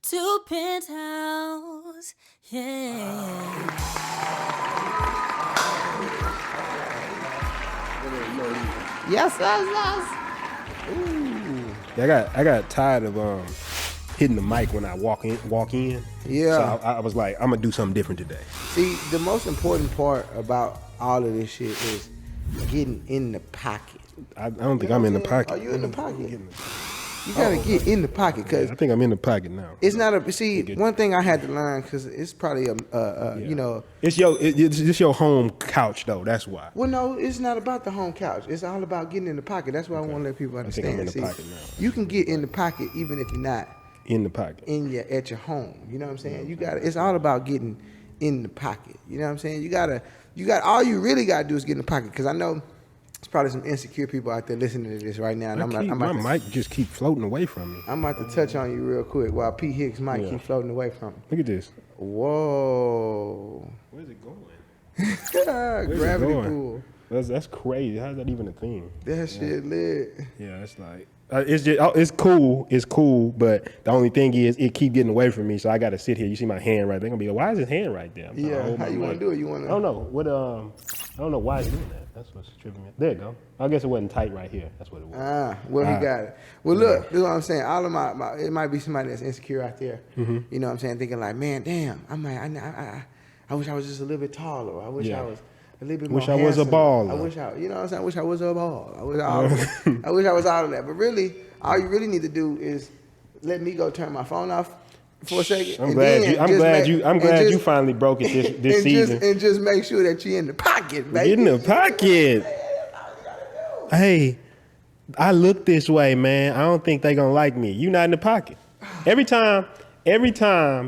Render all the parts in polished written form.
to Penthouse. Yeah. Yes, yes, yes. Ooh. I got tired of hitting the mic when I walk in. Yeah. So I was like, I'm gonna do something different today. See, the most important part about all of this shit is getting in the pocket. I don't think I'm in the pocket. Are you in the pocket? You gotta get in the pocket because I think I'm in the pocket now. it's not a. See, one thing I had to learn because it's probably you know. It's your home couch though. That's why. Well, no, it's not about the home couch. It's all about getting in the pocket. That's why I want to let people understand. I think I'm in the pocket now. You can get in the pocket even if you're not in the pocket at your home. You know what I'm saying? You got. It's all about getting in the pocket. You know what I'm saying? You got. All you really gotta do is get in the pocket because I know. There's probably some insecure people out there listening to this right now. And my mic just keep floating away from me. I'm about to touch on you real quick while P. Hicks mic keep floating away from me. Look at this. Whoa. Where's it going? Gravity pool. That's crazy. How's that even a thing? That shit lit. Yeah, it's like it's cool. It's cool, but the only thing is it keep getting away from me, so I got to sit here. You see my hand right there? Gonna be like, why is his hand right there? Yeah. How you want to do it? You want to? I don't know. I don't know why he's doing that. That's what's tripping me. There you go. I guess it wasn't tight right here. That's what it was. He got it. Well, look, this is what I'm saying. All of my it might be somebody that's insecure out there. Mm-hmm. You know what I'm saying? Thinking like, man, damn, I wish I was just a little bit taller. I wish I was a little bit more handsome. I was a baller. I wish you know what I'm saying? I wish I was a ball. I wish I was all of that. But really, all you really need to do is let me go turn my phone off for a second. I'm glad you finally broke it this season. And just make sure that you're in the pocket, baby. Get in the pocket. Hey, I look this way, man. I don't think they gonna like me. You not in the pocket. Every time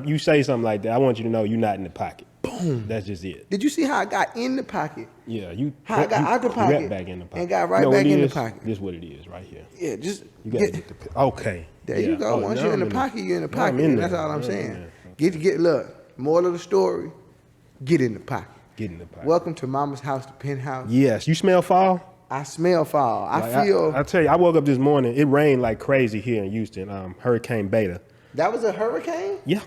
you say something like that, I want you to know you're not in the pocket. Boom. That's just it. Did you see how I got in the pocket? Yeah, I got out the pocket back in the pocket and got right back in the pocket. This is what it is right here. Yeah, just you gotta get the okay. There you go. Once you're in the pocket, you're in the pocket. That's all I'm saying. Look, moral of the story, get in the pocket. Get in the pocket. Welcome to Mama's house, the penthouse. Yes, you smell fall? I smell fall. I tell you, I woke up this morning, it rained like crazy here in Houston, Hurricane Beta. That was a hurricane? Yeah.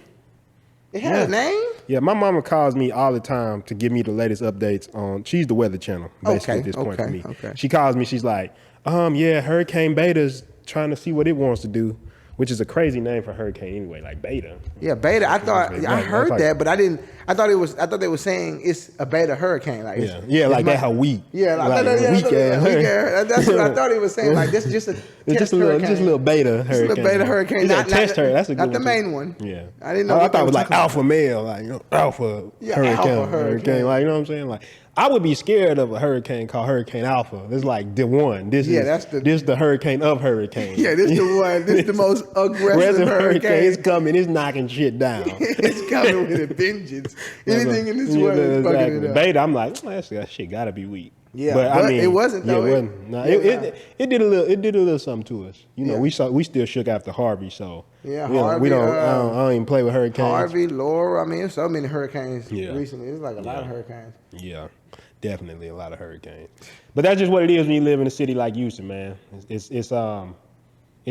It had a name? Yeah, my mama calls me all the time to give me the latest updates on, she's the weather channel, basically at this point for me. Okay. She calls me, she's like, Hurricane Beta's trying to see what it wants to do, which is a crazy name for hurricane anyway, like Beta. Yeah, Beta. I heard that, but I didn't. I thought they were saying it's a Beta hurricane. Like that how weak. Yeah, weak ass. That's what I thought he was saying. Like this is just a just a little Beta hurricane. Just a little Beta hurricane. Not test hurricane. That's a good not the main one. Yeah, I didn't know. I thought it was like alpha male, like alpha hurricane. Like you know what I'm saying, like. I would be scared of a hurricane called Hurricane Alpha. This is like the one. This is the hurricane of hurricanes. Yeah, this is the one. This is the most aggressive hurricane. It's coming. It's knocking shit down. It's coming with a vengeance. Anything in this world is fucking it up. Beta, I'm like, that shit gotta be weak. Yeah, but I mean, it wasn't though. Yeah, it did a little something to us. You know, we still shook after Harvey, so Harvey. We don't. I don't even play with hurricanes. Harvey, Laura. I mean, there's so many hurricanes recently. It's like a lot of hurricanes. Yeah, definitely a lot of hurricanes. But that's just what it is when you live in a city like Houston, man. It's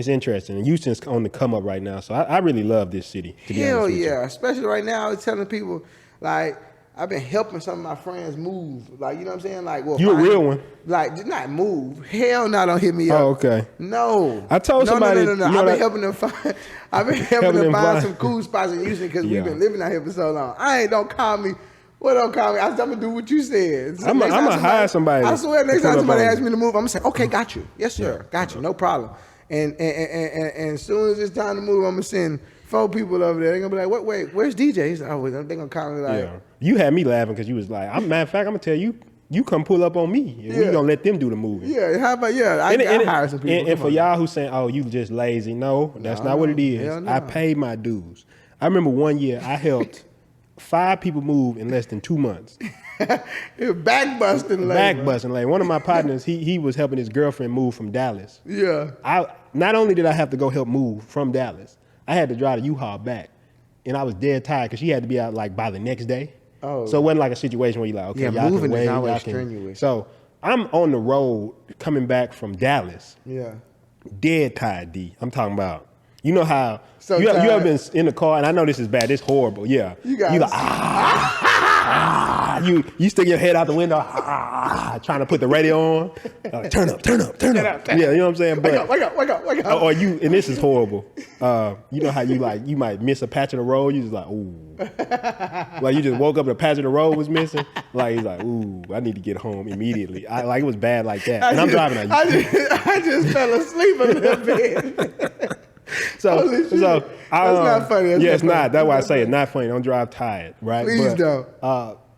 interesting. And Houston's on the come up right now, so I really love this city. Hell yeah, especially right now. I was telling people like. I've been helping some of my friends move. Like, you know what I'm saying? Like, well, you a real one. Like, just not move. Hell no, don't hit me up. Oh, okay. No. I told somebody. No. I've been helping them find. I've been helping them find some cool spots in Houston because we've been living out here for so long. Don't call me. Well, don't call me. I'm gonna do what you said. So I'm gonna hire somebody. I swear, next time somebody asks me to move, I'm gonna say, okay, got you. Yes, sir. Got you. No problem. And as soon as it's time to move, I'm gonna send 4 people over there. They're gonna be like, wait, where's DJ? He's like, oh, they're gonna call me like. Yeah. You had me laughing because you was like, matter of fact, I'm gonna tell you, you come pull up on me. And we gonna let them do the moving. Yeah, how about I hire some people. And for y'all who saying, oh, you just lazy. No, that's not what it is. No. I paid my dues. I remember one year I helped 5 people move in less than 2 months. Backbusting labor. One of my partners, he was helping his girlfriend move from Dallas. Yeah. Not only did I have to go help move from Dallas, I had to drive the U-Haul back. And I was dead tired because she had to be out like by the next day. Oh. So it wasn't like a situation where you're like, okay, y'all moving can wait. Is always strenuous. So I'm on the road coming back from Dallas. Yeah. Dead tired, D. I'm talking about You know how you ever been in the car, and I know this is bad. This is horrible. Yeah. You like, you stick your head out the window, trying to put the radio on. Turn up. Yeah, you know what I'm saying? But, wake up. Or you, and this is horrible. You know how you might miss a patch of the road. You just like, ooh. Like you just woke up and a patch of the road was missing. Like he's like, ooh, I need to get home immediately. Like it was bad like that. And I'm driving. I just fell asleep in the bed. So that's not funny. It's not. That's why I say it's not funny. Don't drive tired, right? Please don't.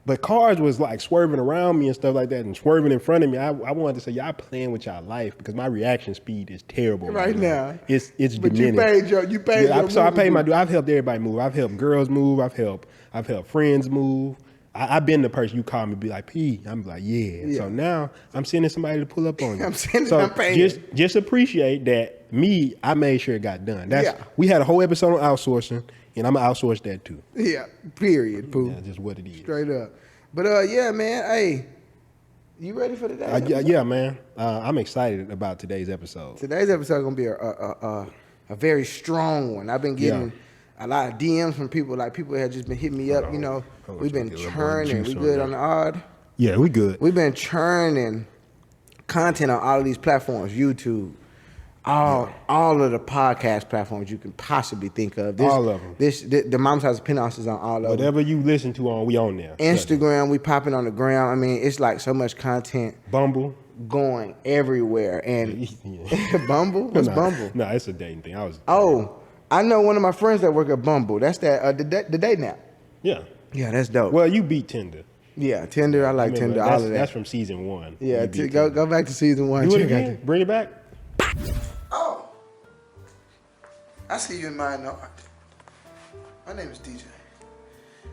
But cars was like swerving around me and stuff like that and swerving in front of me. I wanted to say, y'all playing with y'all life because my reaction speed is terrible right now. It's but diminished. You paid your so I paid my due. I've helped everybody move. I've helped girls move. I've helped friends move. I've been the person you call me, be like, P. I'm like, yeah. So now I'm sending somebody to pull up on you. I'm paying. Just appreciate that. I made sure it got done. We had a whole episode on outsourcing, and I'm gonna outsource that too. Yeah. Period. Pooh. Yeah, just what it is. Straight up. But yeah, man. Hey, you ready for today? Yeah, man. I'm excited about today's episode. Today's episode gonna be a very strong one. I've been getting a lot of DMs from people. Like people have just been hitting me up. You know, we've been churning. We good on the odd? Yeah, we good. We've been churning content on all of these platforms. YouTube. All of the podcast platforms you can possibly think of. All of them. The Mom's House Penthouse is on all of them. Whatever you listen to we on there. Instagram, we popping on the ground. I mean, it's like so much content. Bumble. Going everywhere. And Bumble? What's Bumble? No, it's a dating thing. I know one of my friends that work at Bumble. That's that the dating app. Yeah. Yeah, that's dope. Well, you beat Tinder. Yeah, Tinder. I like Tinder. All of that. That's from season 1. Yeah, go back to season 1. Do it again. Bring it back. Oh, I see you in Mind Art. My name is DJ,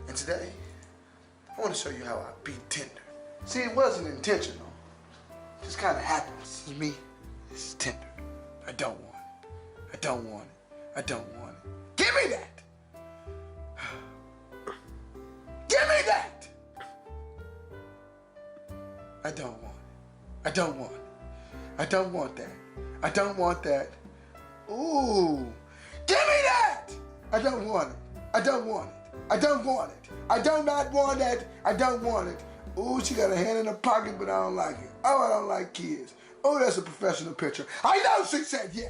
and today I want to show you how I beat Tinder. See, it wasn't intentional. It just kind of happens. It's me. This is Tinder. I don't want it. I don't want it. I don't want it. Give me that. Give me that. I don't want it. I don't want it. I don't want that. I don't want that. Ooh. Give me that! I don't want it. I don't want it. I don't want it. I do not want it. I don't want it. Ooh, she got a hand in her pocket, but I don't like it. Oh, I don't like kids. Oh, that's a professional picture. I know she said yeah.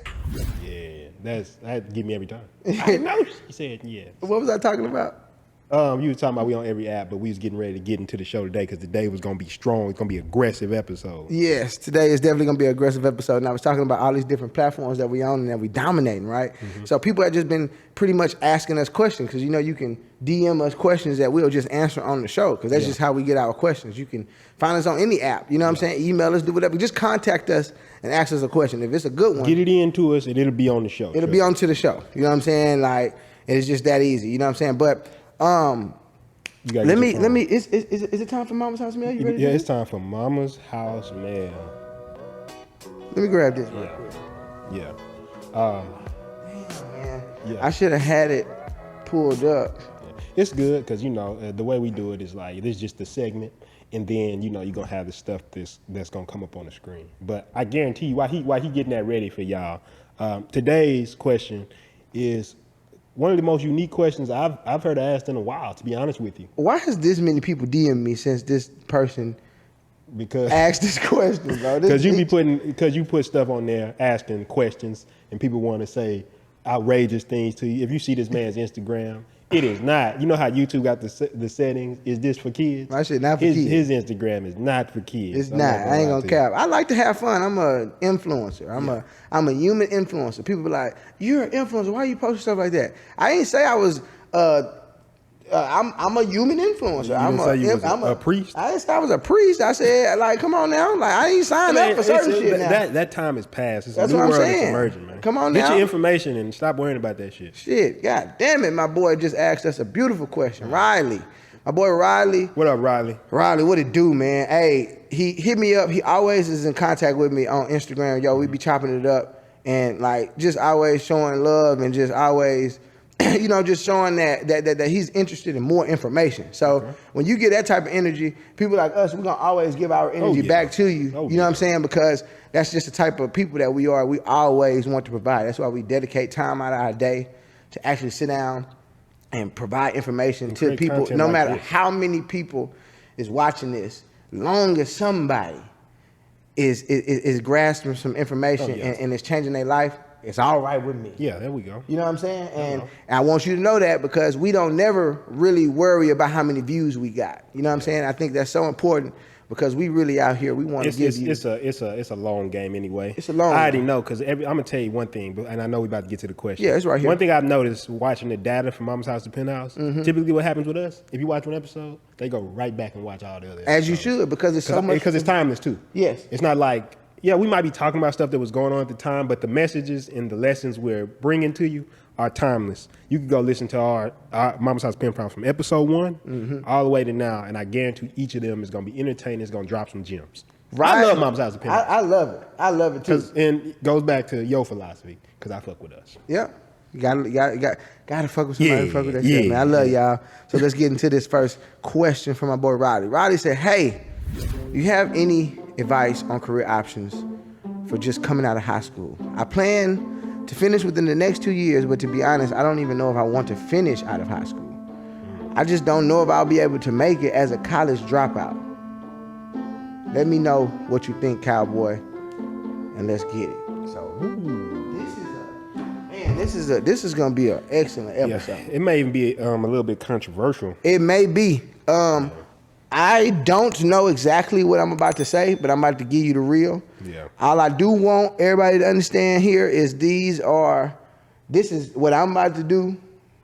Yeah, that give me every time. I know she said yeah. What was I talking about? You was talking about we on every app, but we was getting ready to get into the show today because today was going to be strong. It's going to be an aggressive episode. Yes, today is definitely going to be an aggressive episode. And I was talking about all these different platforms that we own and that we dominating, right? Mm-hmm. So people have just been pretty much asking us questions because, you know, you can DM us questions that we'll just answer on the show because that's just how we get our questions. You can find us on any app, you know what I'm saying? Email us, do whatever. Just contact us and ask us a question. If it's a good one. Get it into us and it'll be on the show. It'll be onto the show. You know what I'm saying? Like, it's just that easy. You know what I'm saying? But, let me. Is it time for Mama's House Mail? You ready? Yeah, it's time for Mama's House Mail. Let me grab this. Yeah. Damn, man. Yeah. I should have had it pulled up. It's good because you know the way we do it is like this is just the segment, and then you know you're gonna have the stuff that's gonna come up on the screen. But I guarantee you, while he getting that ready for y'all, today's question is one of the most unique questions I've heard asked in a while, to be honest with you. Why has this many people DM me since this person asked this question, bro? Because you put stuff on there asking questions, and people want to say outrageous things to you. If you see this man's Instagram, it is not. You know how YouTube got the settings? Is this for kids? My shit not for kids. His Instagram is not for kids. It's not. I ain't gonna cap. I like to have fun. I'm an influencer. I'm a human influencer. People be like, "You're an influencer. Why are you posting stuff like that?" I ain't say I was. I'm a human influencer. I'm a priest. I didn't say I was a priest. I said, like, come on now. Like, I ain't signed up for certain shit now. That time is past. It's That's a new what I'm world saying. that's emerging, man. Come on Get now. your information and stop worrying about that shit. Shit. God damn it. My boy just asked us a beautiful question. Riley. My boy Riley. What up, Riley? Riley, what it do, man? Hey, he hit me up. He always is in contact with me on Instagram. Yo, we be chopping it up and like just always showing love and just always just showing that he's interested in more information. So when you get that type of energy, people like us, we're gonna always give our energy back to you. You know what I'm saying? Because that's just the type of people that we are. We always want to provide. That's why we dedicate time out of our day to actually sit down and provide information to people, no matter how many people is watching this. Long as somebody is grasping some information and is changing their life, it's all right with me. Yeah, there we go. You know what I'm saying? And I want you to know that, because we don't never really worry about how many views we got. You know what I'm saying? I think that's so important, because we really out here. We want to give you. It's a long game anyway. It's a long. I already know, because I'm gonna tell you one thing, and I know we about to get to the question. Yeah, it's right here. One thing I've noticed watching the data from Mama's House to Penthouse. Typically, what happens with us? If you watch one episode, they go right back and watch all the other. As you should, because it's so much. Because it's timeless too. Yes. It's not like, yeah, we might be talking about stuff that was going on at the time, but the messages and the lessons we're bringing to you are timeless. You can go listen to our Mama's House Penthouse from episode 1 all the way to now, and I guarantee each of them is going to be entertaining. It's going to drop some gems. Right. I love Mama's House Penthouse. I love it. I love it too. And it goes back to your philosophy, because I fuck with us. Yeah. You gotta fuck with somebody to fuck with that shit, man. I love y'all. So let's get into this first question from my boy Roddy. Roddy said, hey, do you have any advice on career options for just coming out of high school? I plan to finish within the next 2 years, but to be honest, I don't even know if I want to finish out of high school. I just don't know if I'll be able to make it as a college dropout. Let me know what you think, Cowboy, and let's get it. So this is gonna be an excellent episode. Yeah, it may even be a little bit controversial. It may be. I don't know exactly what I'm about to say, but I'm about to give you the real. Yeah. All I do want everybody to understand here is this is what I'm about to do.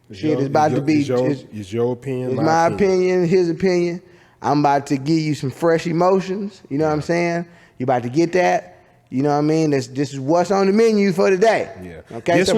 It's your opinion. It's my opinion, his opinion. I'm about to give you some fresh emotions. You know what I'm saying? You about to get that. You know what I mean? This is what's on the menu for today. Yeah. Okay. This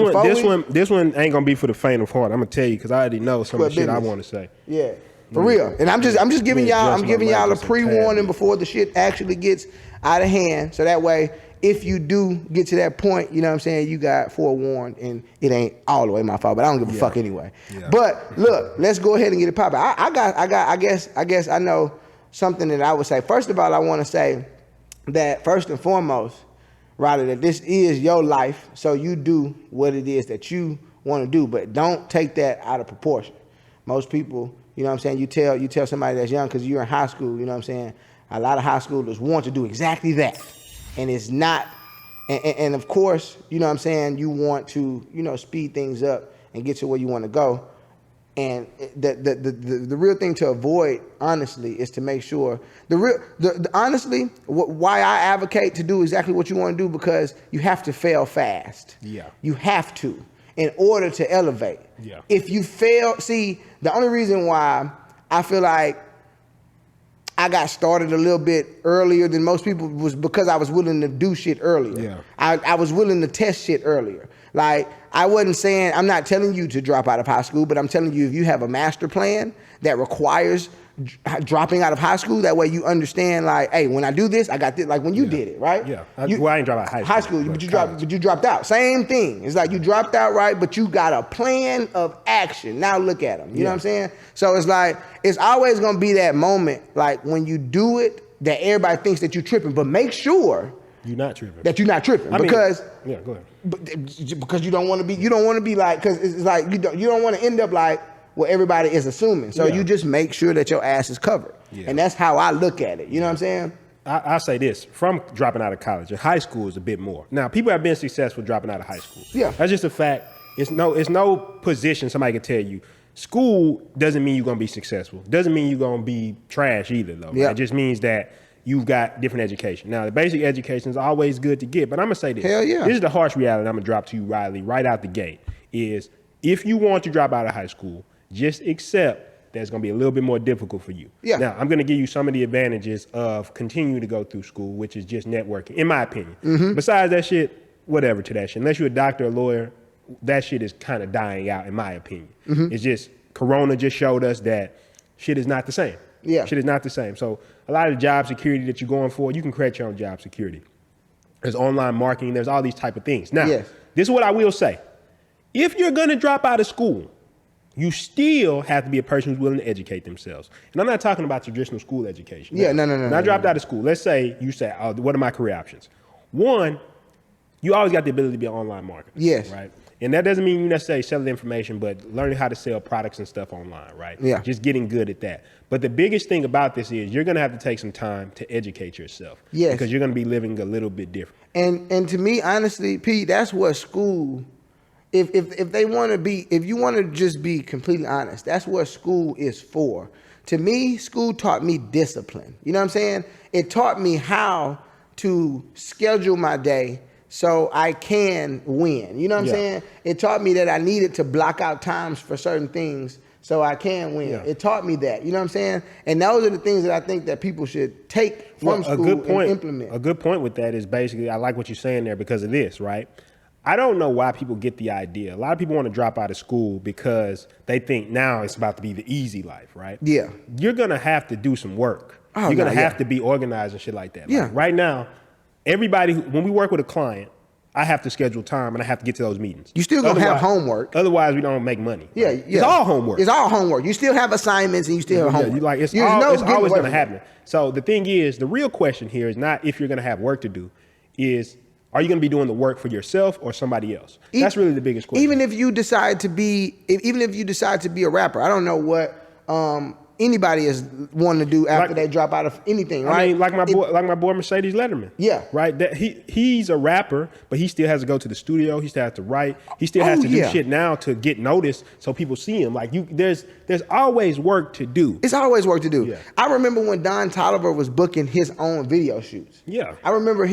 one ain't gonna be for the faint of heart. I'm gonna tell you, because I already know some of the shit I want to say. Yeah. For real. And I'm just giving y'all a pre-warning before the shit actually gets out of hand. So that way, if you do get to that point, you know what I'm saying, you got forewarned, and it ain't all the way my fault, but I don't give a fuck anyway. Yeah. But look, let's go ahead and get it popping. I guess I know something that I would say. First of all, I want to say that first and foremost, Roddy, that this is your life, so you do what it is that you want to do, but don't take that out of proportion. Most people, you know what I'm saying, you tell somebody that's young, because you're in high school, you know what I'm saying, a lot of high schoolers want to do exactly that, and it's not, and of course, you know what I'm saying, you want to, speed things up and get to where you want to go. And the real thing to avoid, honestly, is to make sure honestly, why I advocate to do exactly what you want to do, because you have to fail fast. Yeah. You have to, in order to elevate. Yeah. If you fail, see, the only reason why I feel like I got started a little bit earlier than most people was because I was willing to do shit earlier. Yeah. I was willing to test shit earlier. Like, I wasn't saying, I'm not telling you to drop out of high school, but I'm telling you, if you have a master plan that requires dropping out of high school, that way you understand, like, hey, when I do this, I got this, like when you did it, right? Yeah. I ain't dropped out of high school. But you dropped out. Same thing. It's like you dropped out, right? But you got a plan of action. Now look at them. You know what I'm saying? So it's like, it's always going to be that moment, like when you do it, that everybody thinks that you're tripping, but make sure you're not tripping. That you're not tripping. Go ahead. Because you don't want to be like, because it's like, you don't want to end up like what everybody is assuming. So you just make sure that your ass is covered. Yeah. And that's how I look at it. You know what I'm saying? I say this, from dropping out of college, high school is a bit more. Now, people have been successful dropping out of high school. Yeah. That's just a fact. It's no position somebody can tell you. School doesn't mean you're going to be successful. Doesn't mean you're going to be trash either, though. Yeah. Right? It just means that you've got different education. Now, the basic education is always good to get, but I'm going to say this. Hell yeah. This is the harsh reality I'm going to drop to you, Riley, right out the gate, is if you want to drop out of high school, just accept that it's going to be a little bit more difficult for you. Yeah. Now, I'm going to give you some of the advantages of continuing to go through school, which is just networking, in my opinion. Mm-hmm. Besides that shit, whatever to that shit. Unless you're a doctor or lawyer, that shit is kind of dying out, in my opinion. Mm-hmm. It's just, Corona just showed us that shit is not the same. Yeah. Shit is not the same. So a lot of the job security that you're going for, you can create your own job security. There's online marketing. There's all these type of things. Now, This is what I will say. If you're going to drop out of school, you still have to be a person who's willing to educate themselves. And I'm not talking about traditional school education. Yeah, no. When I dropped out of school, let's say you say, oh, what are my career options? One, you always got the ability to be an online marketer. Yes. Right? And that doesn't mean you necessarily sell the information, but learning how to sell products and stuff online, right? Yeah. Just getting good at that. But the biggest thing about this is you're going to have to take some time to educate yourself. Yes. Because you're going to be living a little bit different. And to me, honestly, Pete, that's what school, if they want to be, if you want to just be completely honest, that's what school is for. To me, school taught me discipline. You know what I'm saying? It taught me how to schedule my day so I can win. You know what I'm saying? It taught me that I needed to block out times for certain things so I can win. Yeah. It taught me that. You know what I'm saying? And those are the things that I think that people should take from school and implement. A good point with that is basically, I like what you're saying there because of this, right? I don't know why people get the idea. A lot of people want to drop out of school because they think now it's about to be the easy life, right? Yeah. You're going to have to do some work. Oh, you're going to no, have to be organized and shit like that. Yeah. Like right now, everybody, when we work with a client, I have to schedule time and I have to get to those meetings. You still gonna have homework. Otherwise, we don't make money. Yeah, right? yeah. It's all homework. It's all homework. You still have assignments and you still have homework. It's There's always getting going away to from happen. So the thing is, the real question here is not if you're going to have work to do, is are you going to be doing the work for yourself or somebody else? That's really the biggest question. Even if you decide to be a rapper, I don't know what anybody is wanting to do after they drop out of anything, right? I mean, like my boy Mercedes Letterman. Yeah. Right? That he's a rapper, but he still has to go to the studio. He still has to write. He still has to do shit now to get noticed so people see him. Like there's always work to do. It's always work to do. Yeah. I remember when Don Toliver was booking his own video shoots. Yeah. I remember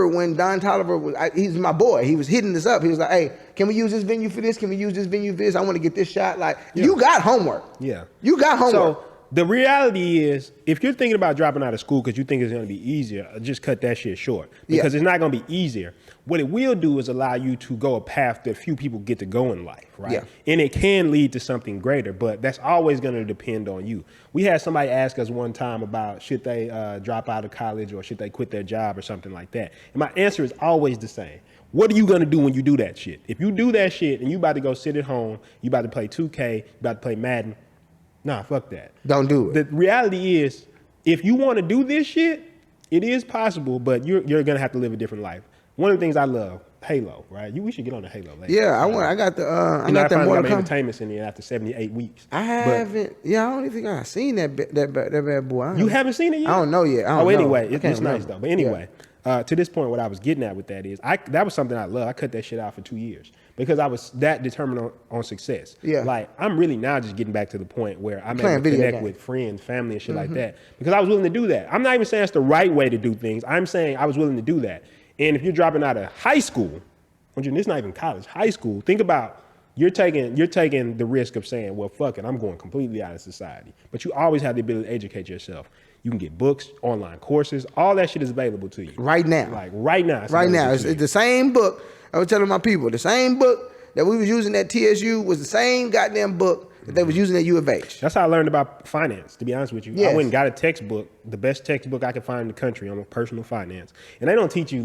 when Don Toliver he's my boy. He was hitting this up. He was like, hey, can we use this venue for this? Can we use this venue for this? I want to get this shot. Like, you got homework. Yeah. You got homework. So the reality is, if you're thinking about dropping out of school because you think it's going to be easier, just cut that shit short. Because it's not going to be easier. What it will do is allow you to go a path that few people get to go in life, right? Yeah. And it can lead to something greater, but that's always going to depend on you. We had somebody ask us one time about should they drop out of college or should they quit their job or something like that. And my answer is always the same. What are you going to do when you do that shit? If you do that shit and you about to go sit at home, you about to play 2K, you about to play Madden, nah, fuck that. Don't do it. The reality is, if you want to do this shit, it is possible, but you're going to have to live a different life. One of the things I love, Halo, right? We should get on the Halo later. Yeah, I got the I got that more Mortal Kombat. entertainment in there after 78 weeks. I haven't. I don't even think I've seen that bad boy. You haven't seen it yet? I don't know yet. Anyway, it's nice though. But anyway, to this point, what I was getting at with that is, that was something I love. I cut that shit out for 2 years because I was that determined on success. Yeah. Like, I'm really now just getting back to the point where I'm able Playing to video connect games. with friends, family, and shit like that because I was willing to do that. I'm not even saying it's the right way to do things. I'm saying I was willing to do that. And if you're dropping out of high school, it's not even college, high school, think about you're taking the risk of saying, well, fuck it, I'm going completely out of society. But you always have the ability to educate yourself. You can get books, online courses, all that shit is available to you. Right now. Like right now. Right now. It's the same book. I was telling my people, the same book that we was using at TSU was the same goddamn book that they was using at U of H. That's how I learned about finance, to be honest with you. Yes. I went and got a textbook, the best textbook I could find in the country on personal finance. And they don't teach you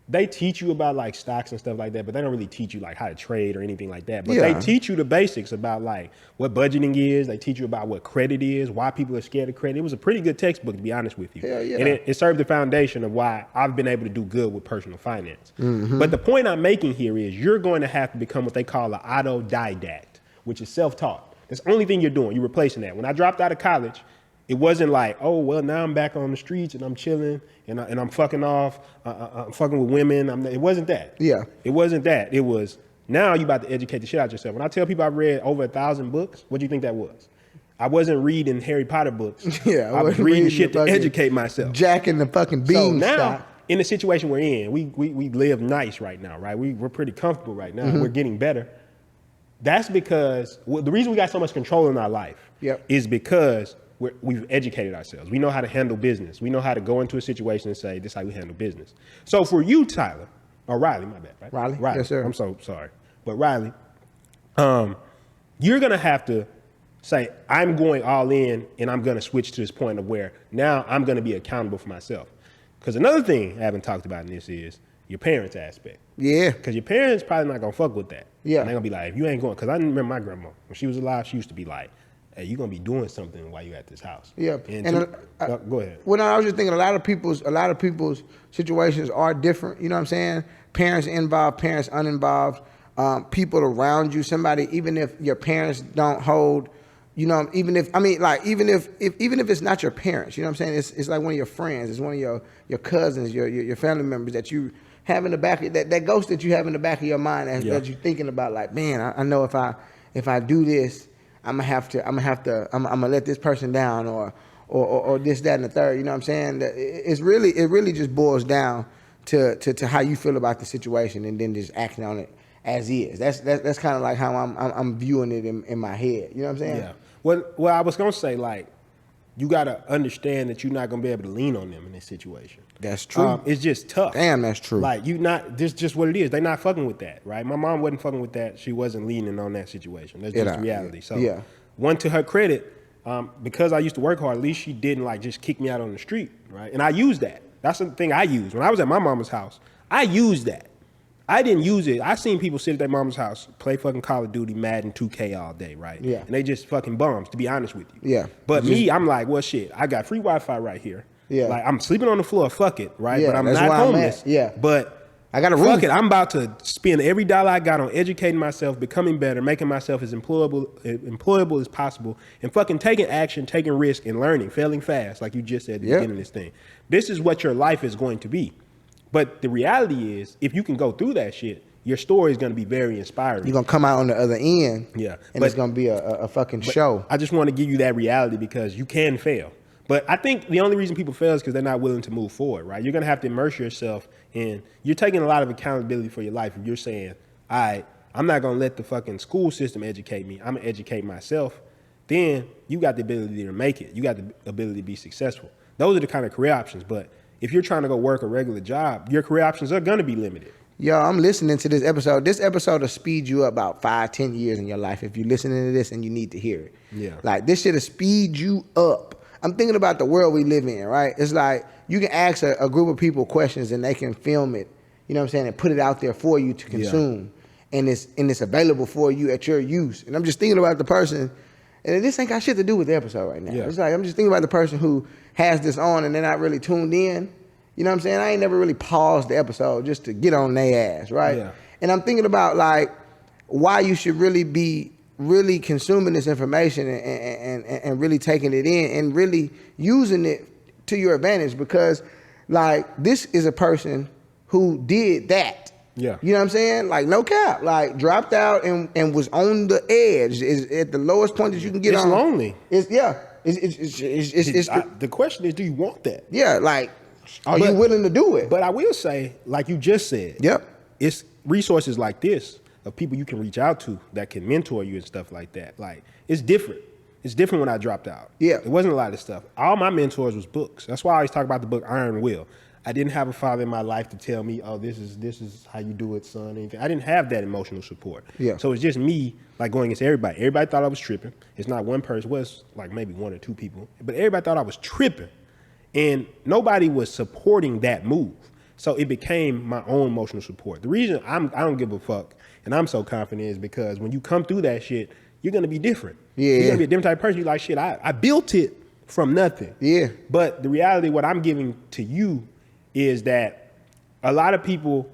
they teach you about like stocks and stuff like that, but they don't really teach you like how to trade or anything like that. But they teach you the basics about like what budgeting is. They teach you about what credit is, why people are scared of credit. It was a pretty good textbook, to be honest with you. Hell yeah. And it served the foundation of why I've been able to do good with personal finance. But the point I'm making here is you're going to have to become what they call an autodidact, which is self-taught. That's the only thing you're doing. You're replacing that. When I dropped out of college, it wasn't like, oh, well, now I'm back on the streets and I'm chilling and I'm fucking off. I'm fucking with women. It wasn't that. Yeah. It wasn't that. It was, now you about to educate the shit out yourself. When I tell people I've read over 1,000 books, what do you think that was? I wasn't reading Harry Potter books. Yeah. I was reading shit to educate myself. Jack and the fucking So beanstalk. now, in the situation we're in, we live nice right now, right? We're pretty comfortable right now. We're getting better. That's because, the reason we got so much control in our life is because we've educated ourselves. We know how to handle business. We know how to go into a situation and say, this is how we handle business. So for you, Tyler, or Riley, my bad, right? Riley. Yes, sir. I'm so sorry. But Riley, you're going to have to say, I'm going all in and I'm going to switch to this point of where now I'm going to be accountable for myself. Because another thing I haven't talked about in this is your parents' aspect. Yeah. Because your parents probably not gonna fuck with that. Yeah. And they're gonna be like, if you ain't going, because I remember my grandma, when she was alive, she used to be like, hey, you're gonna be doing something while you at this house. Yeah. And go ahead. Well, no, I was just thinking a lot of people's situations are different. You know what I'm saying? Parents involved, parents uninvolved, people around you, somebody, even if your parents don't hold, you know, even if it's not your parents, you know what I'm saying? It's like one of your friends, it's one of your cousins, your family members that you have in the back of that ghost that you have in the back of your mind that you're thinking about, like, man, I know if I do this, I'm gonna let this person down or this, that, and the third. You know what I'm saying? It really just boils down to how you feel about the situation and then just acting on it as is. That's kind of like how I'm viewing it in my head. You know what I'm saying? Yeah. Well, I was gonna say, like, you gotta understand that you're not gonna be able to lean on them in this situation. That's true. It's just tough. Damn, that's true. Like, this just what it is. They're not fucking with that, right? My mom wasn't fucking with that. She wasn't leaning on that situation. That's just reality. So, one, to her credit, because I used to work hard, at least she didn't like just kick me out on the street, right? And I used that. That's the thing I used. When I was at my mama's house, I used that. I didn't use it. I seen people sit at their mama's house, play fucking Call of Duty, Madden, 2K all day, right? Yeah. And they just fucking bums, to be honest with you. Yeah. But me, I'm like, well, shit, I got free Wi-Fi right here. Yeah. Like, I'm sleeping on the floor, fuck it, right? Yeah, but I'm that's not where I'm homeless. at. Yeah. But I got a fuck roof. it, I'm about to spend every dollar I got on educating myself, becoming better, making myself as employable as possible, and fucking taking action, taking risk, and learning, failing fast, like you just said at the beginning of this thing. This is what your life is going to be. But the reality is, if you can go through that shit, your story is going to be very inspiring. You're going to come out on the other end. Yeah. And it's going to be a fucking show. I just want to give you that reality because you can fail. But I think the only reason people fail is because they're not willing to move forward, right? You're going to have to immerse yourself in, you're taking a lot of accountability for your life. If you're saying, all right, I'm not going to let the fucking school system educate me. I'm going to educate myself. Then you got the ability to make it. You got the ability to be successful. Those are the kind of career options. But if you're trying to go work a regular job, your career options are going to be limited. Yo, I'm listening to this episode. This episode will speed you up about 5-10 years in your life if you're listening to this and you need to hear it. Yeah. Like, this shit will speed you up. I'm thinking about the world we live in, right? It's like you can ask a group of people questions and they can film it, you know what I'm saying, and put it out there for you to consume. Yeah. And it's available for you at your use. And I'm just thinking about the person, and this ain't got shit to do with the episode right now. Yeah. It's like I'm just thinking about the person who has this on and they're not really tuned in. You know what I'm saying? I ain't never really paused the episode just to get on their ass, right? Yeah. And I'm thinking about, like, why you should really be really consuming this information and really taking it in and really using it to your advantage because, like, this is a person who did that. Yeah. You know what I'm saying? Like, no cap. Like, dropped out and was on the edge, is at the lowest point that you can get on. It's lonely. The question is, do you want that? Yeah, like, are you willing to do it? But I will say, like you just said, it's resources like this of people you can reach out to that can mentor you and stuff like that. Like, it's different. It's different when I dropped out. Yeah. It wasn't a lot of stuff. All my mentors was books. That's why I always talk about the book Iron Will. I didn't have a father in my life to tell me, oh, this is how you do it, son. Anything. I didn't have that emotional support. Yeah. So it's just me, like, going against everybody. Everybody thought I was tripping. It's not one person. It was like maybe one or two people. But everybody thought I was tripping. And nobody was supporting that move. So it became my own emotional support. The reason I don't give a fuck and I'm so confident is because when you come through that shit, you're going to be different. Yeah. You're going to be a different type of person. You're like, shit, I built it from nothing. Yeah. But the reality, what I'm giving to you is that a lot of people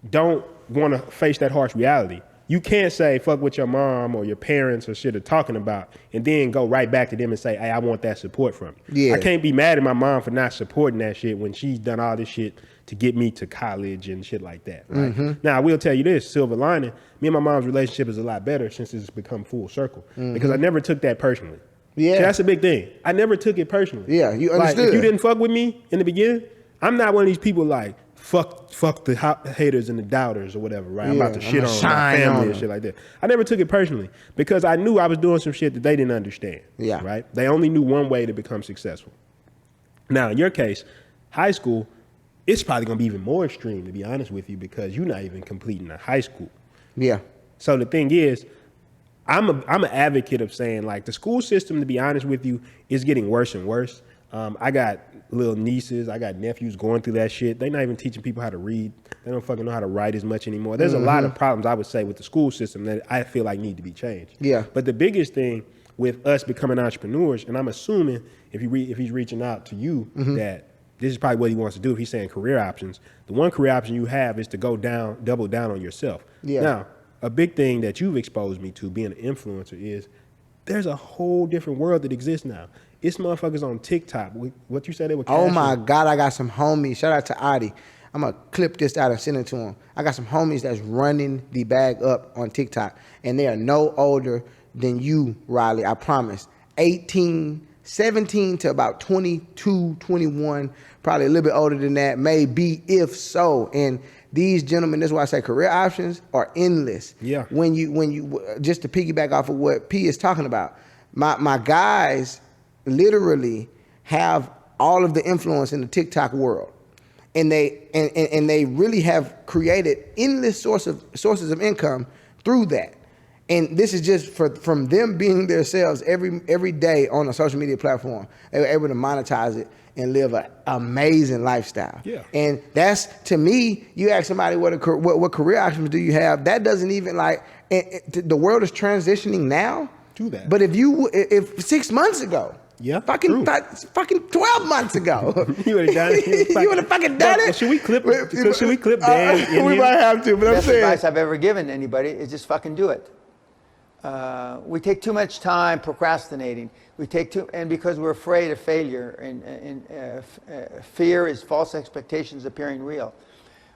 don't want to face that harsh reality. You can't say fuck what your mom or your parents or shit are talking about and then go right back to them and say, hey, I want that support from you. Yeah. I can't be mad at my mom for not supporting that shit when she's done all this shit to get me to college and shit like that. Right? Mm-hmm. Now, I will tell you this, silver lining, me and my mom's relationship is a lot better since it's become full circle because I never took that personally. Yeah. So that's a big thing. I never took it personally. Yeah, you understood. Like, if you didn't fuck with me in the beginning, I'm not one of these people like, fuck the haters and the doubters or whatever, right? Yeah, I'm about to shit on my family and shit like that. I never took it personally because I knew I was doing some shit that they didn't understand. Yeah. Right? They only knew one way to become successful. Now, in your case, high school, it's probably going to be even more extreme, to be honest with you, because you're not even completing a high school. Yeah. So the thing is, I'm an advocate of saying, like, the school system, to be honest with you, is getting worse and worse. I got little nieces, I got nephews going through that shit. They not even teaching people how to read. They don't fucking know how to write as much anymore. There's a lot of problems, I would say, with the school system that I feel like need to be changed. Yeah. But the biggest thing with us becoming entrepreneurs, and I'm assuming if he's reaching out to you that this is probably what he wants to do. If he's saying career options, the one career option you have is to double down on yourself. Yeah. Now, a big thing that you've exposed me to being an influencer is there's a whole different world that exists now. It's motherfuckers on TikTok. What you said they were Oh cashing. my God, I got some homies. Shout out to Adi. I'm going to clip this out and send it to him. I got some homies that's running the bag up on TikTok, and they are no older than you, Riley, I promise. 18, 17 to about 22, 21, probably a little bit older than that, maybe, if so. And these gentlemen, this is why I say career options are endless. Yeah. When you just to piggyback off of what P is talking about, my guys literally have all of the influence in the TikTok world. And they really have created endless sources of income through that. And this is just from them being themselves every day on a social media platform. They were able to monetize it and live an amazing lifestyle. Yeah. And that's, to me, you ask somebody what career options do you have, that doesn't even the world is transitioning now. To that. But if 6 months ago, yeah, fucking 12 months ago. You would have done it. You would have fucking done it. Should we clip Dan? We might have to, but I'm Best saying. advice I've ever given anybody is just fucking do it. We take too much time procrastinating. And because we're afraid of failure, and fear is false expectations appearing real.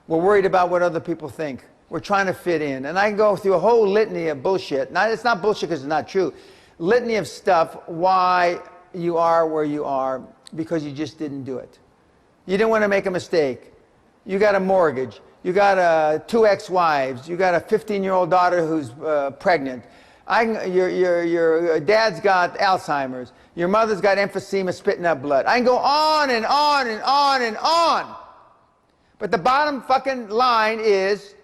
We're worried about what other people think. We're trying to fit in. And I can go through a whole litany of bullshit. Now, it's not bullshit because it's not true. Litany of stuff why you are where you are because you just didn't do it. You didn't want to make a mistake. You got a mortgage. You got 2 ex-wives. You got a 15-year-old daughter who's pregnant. Your dad's got Alzheimer's. Your mother's got emphysema, spitting up blood. I can go on and on and on and on. But the bottom fucking line is,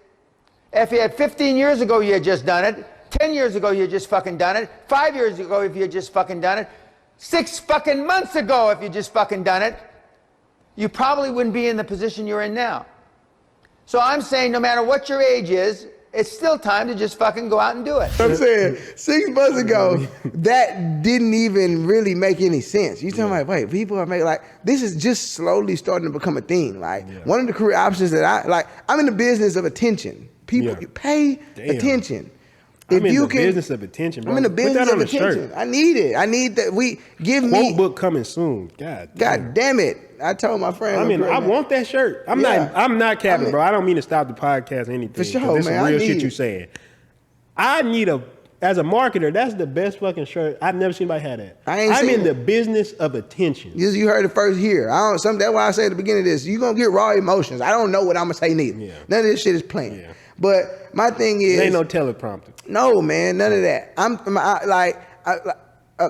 if you had 15 years ago you had just done it, 10 years ago you had just fucking done it, 5 years ago if you had just fucking done it, 6 fucking months ago if you just fucking done it, you probably wouldn't be in the position you're in now. So I'm saying no matter what your age is, it's still time to just fucking go out and do it. I'm saying 6 months ago, that didn't even really make any sense. You talking about, wait, people are making this is just slowly starting to become a thing. One of the career options that I'm in the business of attention. People pay attention. I'm in the business of attention, bro. I'm in the business of attention. Shirt. I need it. I need that. Quote book coming soon. God damn it. I told my friend. I want that shirt. I'm not capping, bro. I don't mean to stop the podcast or anything. For sure, this man. Is real shit you saying. I need as a marketer, that's the best fucking shirt. I've never seen anybody have that. I'm in the business of attention. You heard it first here. That's why I say at the beginning of this, you're going to get raw emotions. I don't know what I'm going to say neither. Yeah. None of this shit is plain. Yeah. But my thing is. There ain't no teleprompter. No, man, none of that.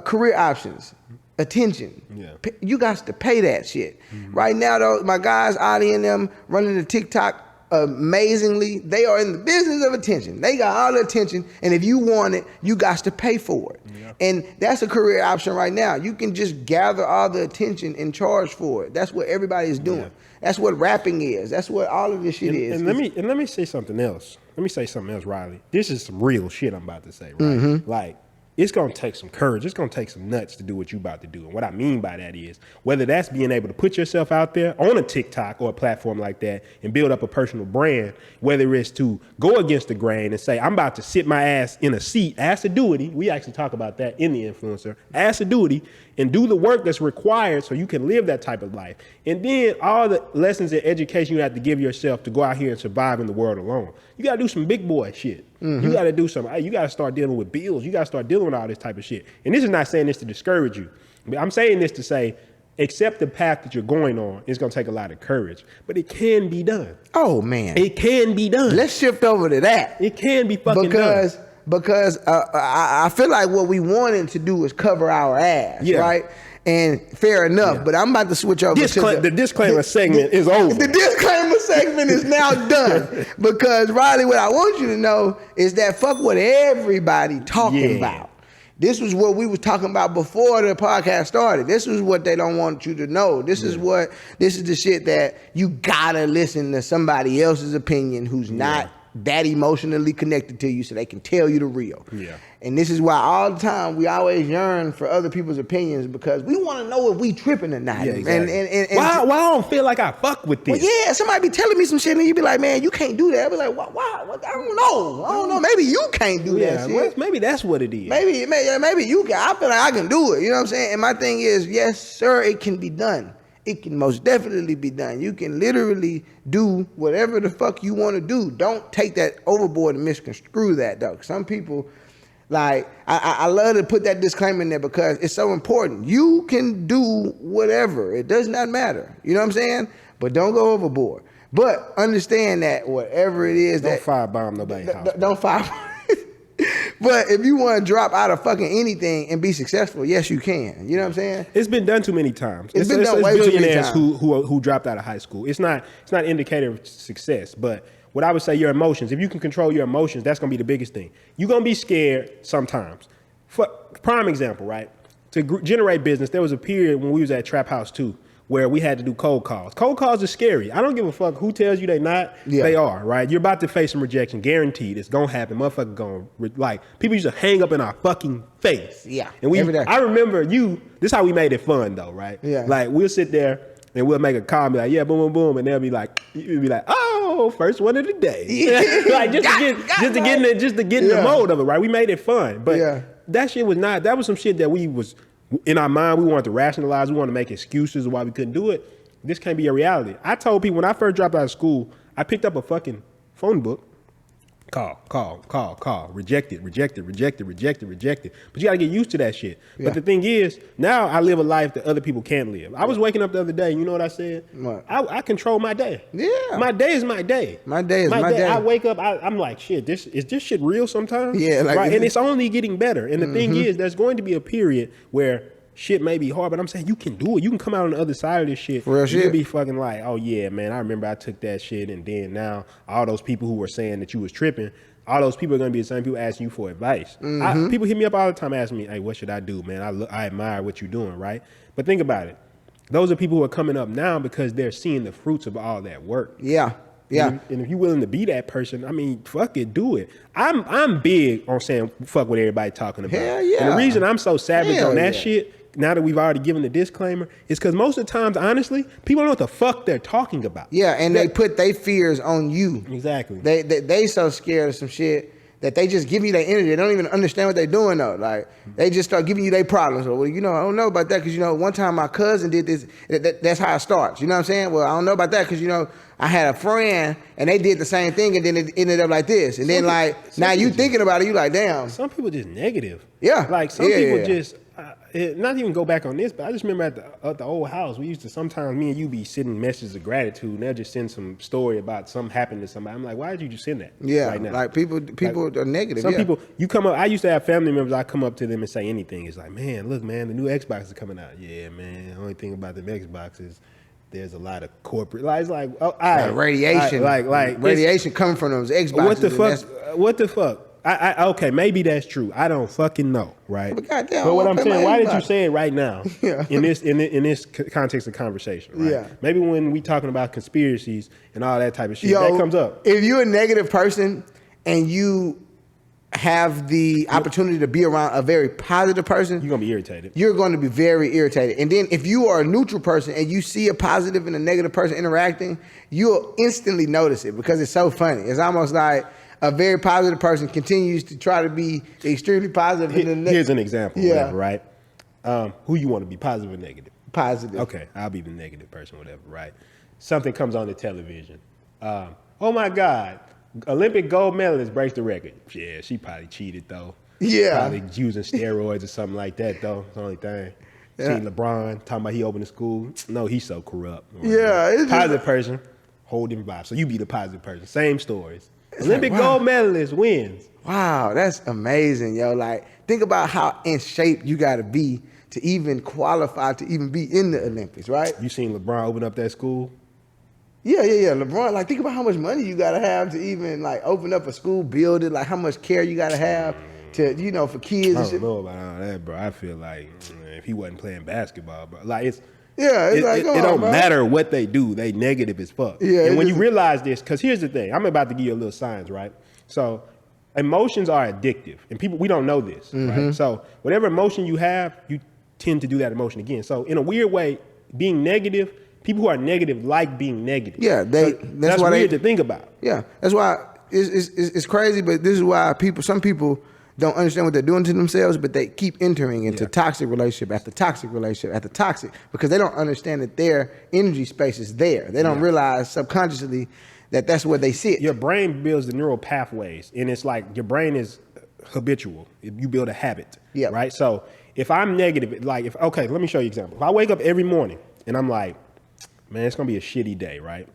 Career options, attention. Yeah. You got to pay that shit. Mm-hmm. Right now, though, my guys, Adi and them, running the TikTok amazingly. They are in the business of attention. They got all the attention, and if you want it, you got to pay for it. Yeah. And that's a career option right now. You can just gather all the attention and charge for it. That's what everybody is doing. Yeah. That's what rapping is. That's what all of this shit is. And let me say something else. Riley. This is some real shit I'm about to say, right? Mm-hmm. It's going to take some courage. It's going to take some nuts to do what you about to do. And what I mean by that is whether that's being able to put yourself out there on a TikTok or a platform like that and build up a personal brand, whether it's to go against the grain and say, I'm about to sit my ass in a seat, assiduity. We actually talk about that in The Influencer, assiduity, and do the work that's required so you can live that type of life. And then all the lessons and education you have to give yourself to go out here and survive in the world alone. You got to do some big boy shit. Mm-hmm. You got to do something. You got to start dealing with bills. You got to start dealing with all this type of shit. And this is not saying this to discourage you. I'm saying this to say, accept the path that you're going on. It's going to take a lot of courage, but it can be done. Oh, man. It can be done. Let's shift over to that. It can be fucking done. Because I feel like what we wanted to do is cover our ass, right? And fair enough, but I'm about to switch over to the disclaimer segment is over. The disclaimer segment is now done. Because, Riley, what I want you to know is that fuck what everybody talking about. This was what we was talking about before the podcast started. This is what they don't want you to know. This is the shit that you gotta listen to somebody else's opinion who's not that emotionally connected to you so they can tell you the real. Yeah. And this is why all the time we always yearn for other people's opinions because we want to know if we tripping or not. Yeah, exactly. And why I don't feel like I fuck with this? Well, yeah, somebody be telling me some shit and you be like, man, you can't do that. I be like, why? I don't know. Maybe you can't do that shit. Well, maybe that's what it is. Maybe you can. I feel like I can do it. You know what I'm saying? And my thing is, yes, sir, it can be done. It can most definitely be done. You can literally do whatever the fuck you want to do. Don't take that overboard and misconstrue that, though. Some people, like, I love to put that disclaimer in there because it's so important. You can do whatever. It does not matter. You know what I'm saying? But don't go overboard. But understand that whatever it is Don't firebomb nobody's house. Don't firebomb. But if you want to drop out of fucking anything and be successful, yes, you can. You know what I'm saying? It's been done too many times. It's been done way too many billionaires times. who dropped out of high school. It's not an indicator of success. But what I would say, your emotions. If you can control your emotions, that's gonna be the biggest thing. You're gonna be scared sometimes. For prime example, right? To generate business, there was a period when we was at Trap House 2 where we had to do cold calls. Cold calls are scary. I don't give a fuck who tells you they not. Yeah. They are, right? You're about to face some rejection, guaranteed. It's gonna happen. Motherfucker gonna, like, people used to hang up in our fucking face. Yeah, And every day. I remember this is how we made it fun though, right? Yeah. Like, we'll sit there and we'll make a call and be like, yeah, boom, boom, boom. And they'll be like, you'll be like, oh, first one of the day. Like, just to get in the mode of it, right? We made it fun. But that shit that was some shit that we was, in our mind, we wanted to rationalize. We wanted to make excuses of why we couldn't do it. This can't be a reality. I told people when I first dropped out of school, I picked up a fucking phone book. Call. Rejected. But you gotta get used to that shit. Yeah. But the thing is, now I live a life that other people can't live. I was waking up the other day, you know what I said? What? I control my day. Yeah. My day is my day. My day is my day. I wake up, I'm like, shit, is this shit real sometimes? Yeah, like, right? And it's only getting better. And the thing is, there's going to be a period where shit may be hard, but I'm saying you can do it. You can come out on the other side of this shit. For real shit. You'll be fucking like, oh yeah, man, I remember I took that shit, and then now all those people who were saying that you was tripping, all those people are going to be the same people asking you for advice. People hit me up all the time asking me, hey, what should I do, man? I admire what you're doing, right? But think about it. Those are people who are coming up now because they're seeing the fruits of all that work. Yeah. And if you're willing to be that person, I mean, fuck it, do it. I'm big on saying fuck what everybody talking about. Hell yeah. And the reason I'm so savage Hell on that yeah. shit, now that we've already given the disclaimer, is because most of the times, honestly, people don't know what the fuck they're talking about. Yeah, and they put their fears on you. Exactly. They so scared of some shit that they just give you their energy. They don't even understand what they're doing though. Like they just start giving you their problems. Well, I don't know about that because one time my cousin did this. That's how it starts. You know what I'm saying? Well, I don't know about that because I had a friend and they did the same thing and then it ended up like this. And then now you thinking about it, you like, damn. Some people just negative. Yeah. Like some people just. Not even go back on this, but I just remember at the old house, we used to sometimes, me and you be sending messages of gratitude, and they'll just send some story about something happened to somebody. I'm like, why did you just send that? Yeah, right now? like people are negative. Some people, you come up, I used to have family members, I come up to them and say anything. It's like, man, look, man, the new Xbox is coming out. Yeah, man, the only thing about the Xbox is there's a lot of corporate, it's like, oh, radiation, radiation coming from those Xboxes. What the fuck? Okay, maybe that's true. I don't fucking know, right? But goddamn, but what I'm saying, why did you Xbox. say it right now? in this context of conversation, right? Yeah. Maybe when we talking about conspiracies and all that type of shit, that comes up. If you're a negative person and you have the opportunity to be around a very positive person, You're gonna be irritated. You're going to be very irritated. And then if you are a neutral person and you see a positive and a negative person interacting, you'll instantly notice it because it's so funny. It's almost like a very positive person continues to try to be extremely positive. Here's an example, Yeah. whatever, right? Who you want to be, positive or negative? Positive. Okay, I'll be the negative person, whatever, right? Something comes on the television. Oh my God, Olympic gold medalist breaks the record. Yeah, she probably cheated though. Yeah. Probably using steroids or something like that though. It's the only thing. Yeah. Seen LeBron talking about he opened a school. No, he's so corrupt. Yeah, it's just- Positive person, holding vibe. So you be the positive person. Same stories. Olympic like, wow. gold medalist wins. Wow, that's amazing, yo. Like, think about how in shape you got to be to even qualify to even be in the Olympics, right? You seen LeBron open up that school? Yeah. LeBron, like, think about how much money you got to have to even, like, open up a school, build it, like, how much care you got to have. to for kids I and shit. don't know about all that, bro. I feel like if he wasn't playing basketball, bro, like It's it like, come on, don't bro. matter what they do, they negative as fuck. Yeah, and when just, you realize this, because here's the thing, I'm about to give you a little science, right? So emotions are addictive, and we don't know this, right? So whatever emotion you have, you tend to do that emotion again. So in a weird way, being negative, people who are negative like being negative. Yeah, that's why weird to think about. Yeah, that's why it's crazy, but this is why some people don't understand what they're doing to themselves, but they keep entering into toxic relationship after toxic relationship after toxic because they don't understand that their energy space is there. They don't realize subconsciously that that's where they sit. Your brain builds the neural pathways, and it's like your brain is habitual. You build a habit, right? So if I'm negative, like okay, let me show you an example. If I wake up every morning and I'm like, man, it's gonna be a shitty day, right?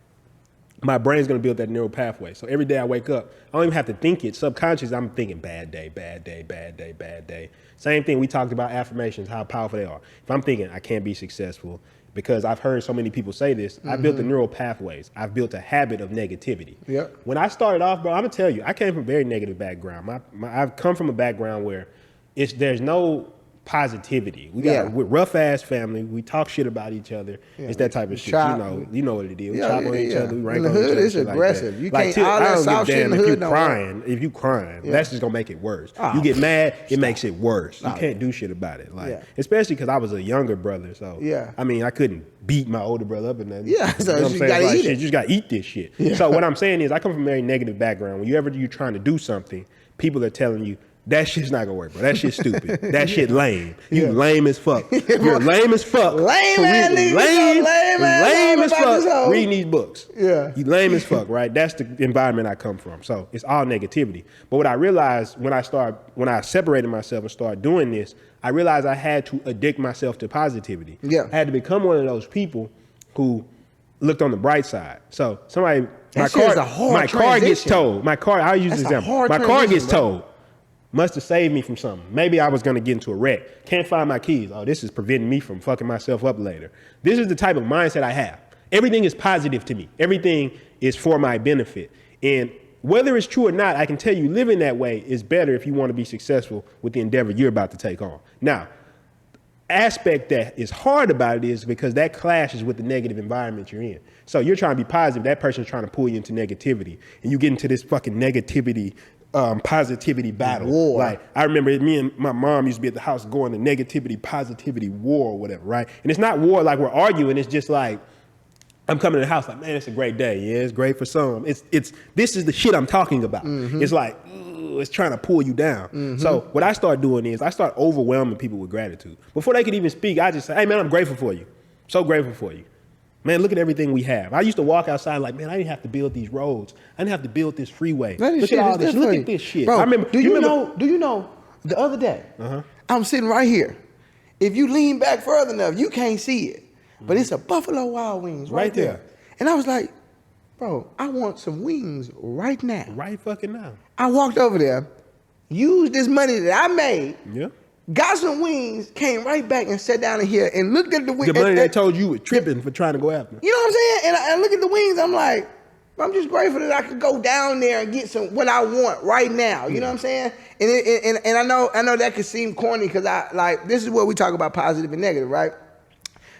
My brain's gonna build that neural pathway. So every day I wake up, I don't even have to think it. Subconsciously, I'm thinking bad day, bad day, bad day, bad day. Same thing, we talked about affirmations, how powerful they are. If I'm thinking I can't be successful, because I've heard so many people say this, I built the neural pathways. I've built a habit of negativity. Yep. When I started off, bro, I'm gonna tell you, I came from a very negative background. I've come from a background where there's no positivity. We're rough ass family. We talk shit about each other. It's that type of shit. You know what it is. We chop on each other. We rank in the on each hood, other. it's shit aggressive. Like that. You can't all that soft shit in the hood. If you crying, that's just gonna make it worse. You get mad, it makes it worse. You can't do shit about it. Especially because I was a younger brother. So I mean, I couldn't beat my older brother up and nothing. So you gotta eat it. You just gotta eat this shit. So what I'm saying is, I come from a very negative background. When you're trying to do something, people are telling you, that shit's not gonna work, bro. That shit's stupid. That shit lame. You lame as fuck. You're lame as fuck. Lame as fuck. Reading these books. You lame as fuck, right? That's the environment I come from. So it's all negativity. But what I realized when I separated myself and started doing this, I realized I had to addict myself to positivity. I had to become one of those people who looked on the bright side. So my car gets towed. I'll use this example. My car gets towed. Must have saved me from something. Maybe I was going to get into a wreck. Can't find my keys. Oh, this is preventing me from fucking myself up later. This is the type of mindset I have. Everything is positive to me. Everything is for my benefit. And whether it's true or not, I can tell you living that way is better if you want to be successful with the endeavor you're about to take on. Now, aspect that is hard about it is because that clashes with the negative environment you're in. So you're trying to be positive. That person's trying to pull you into negativity. And you get into this fucking negativity positivity battle. War. Like I remember me and my mom used to be at the house going to negativity, positivity war or whatever, right? And it's not war like we're arguing. It's just like I'm coming to the house like, man, it's a great day. Yeah, it's great for some. This is the shit I'm talking about. It's like it's trying to pull you down. So what I start doing is I start overwhelming people with gratitude. Before they could even speak, I just say, hey man, I'm grateful for you. So grateful for you. Man, look at everything we have. I used to walk outside like, man, I didn't have to build these roads. I didn't have to build this freeway. Look at all this. Look at this shit. Bro, I remember. Do you know? The other day, I'm sitting right here. If you lean back further enough, you can't see it, but it's a Buffalo Wild Wings right there. And I was like, bro, I want some wings right now. Right fucking now. I walked over there, used this money that I made. Got some wings, came right back and sat down in here and looked at the wings. The money they told you was tripping for trying to go after. You know what I'm saying? And I look at the wings, I'm like, I'm just grateful that I could go down there and get some what I want right now. You know what I'm saying? And I know that could seem corny because this is where we talk about positive and negative, right?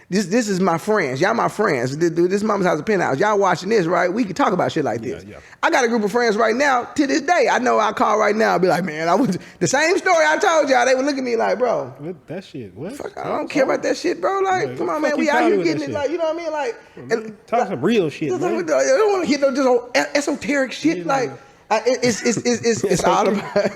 This is my friends. Y'all my friends. This Mama's House of Penthouse. Y'all watching this, right? We can talk about shit like this. I got a group of friends right now, to this day. I know I call right now and be like, man, I was the same story I told y'all. They would look at me like, bro. What that shit? What? Fuck, I don't care about that shit, bro. Like, come on, man. We out here getting it. Like, you know what I mean? Like, talk some real shit, man. I don't want to hear no just old esoteric shit. Like, it's all about...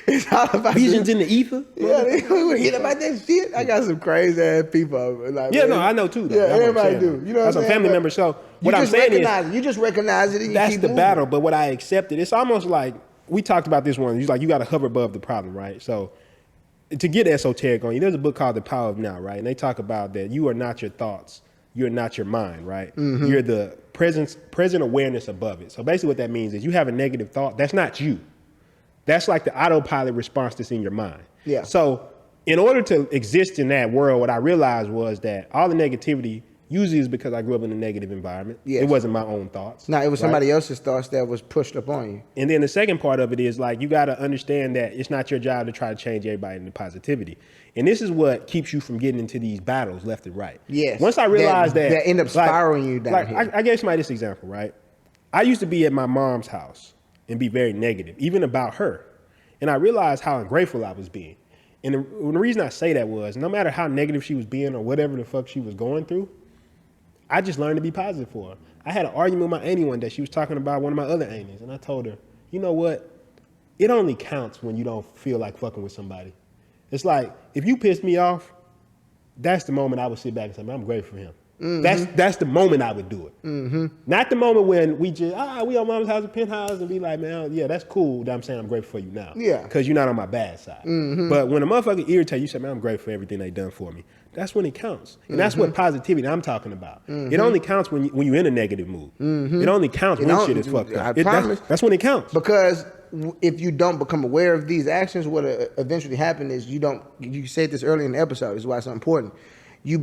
It's all about visions in the ether. Yeah, we would hear about that shit. I got some crazy ass people. Like, yeah, man. No, I know too. Though. Yeah, everybody do. You know what I'm saying? Family members. So what I'm saying is, you just recognize it. And that's you keep the moving. battle. But what I accepted, it's almost like we talked about this one. It's like you got to hover above the problem, right? So to get esoteric on you, there's a book called The Power of Now, right? And they talk about that you are not your thoughts, you're not your mind, right? You're the present awareness above it. So basically, what that means is you have a negative thought. That's not you. That's like the autopilot response that's in your mind. So in order to exist in that world, what I realized was that all the negativity usually it's because I grew up in a negative environment. Yes. It wasn't my own thoughts. No, it was somebody else's thoughts that was pushed upon you. And then the second part of it is like you got to understand that it's not your job to try to change everybody into positivity. And this is what keeps you from getting into these battles left and right. Yes. Once I realized that end up spiraling you down here. I gave somebody this example, right? I used to be at my mom's house and be very negative, even about her. And I realized how ungrateful I was being. And the reason I say that was no matter how negative she was being or whatever the fuck she was going through, I just learned to be positive for her. I had an argument with my auntie one day. She was talking about one of my other aunties. And I told her, you know what? It only counts when you don't feel like fucking with somebody. It's like, if you pissed me off, that's the moment I would sit back and say, man, I'm grateful for him. Mm-hmm. That's the moment I would do it. Mm-hmm. Not the moment when we just, we on mama's house at Penthouse and be like, man, yeah, that's cool that I'm saying I'm grateful for you now. Yeah. Because you're not on my bad side. Mm-hmm. But when a motherfucker irritate you, say, man, I'm grateful for everything they done for me. That's when it counts. And that's what positivity I'm talking about. Mm-hmm. It only counts when you're in a negative mood. Mm-hmm. It only counts when shit is fucked up. That's when it counts. Because if you don't become aware of these actions, what eventually happen is you said this earlier in the episode, this is why it's so important. You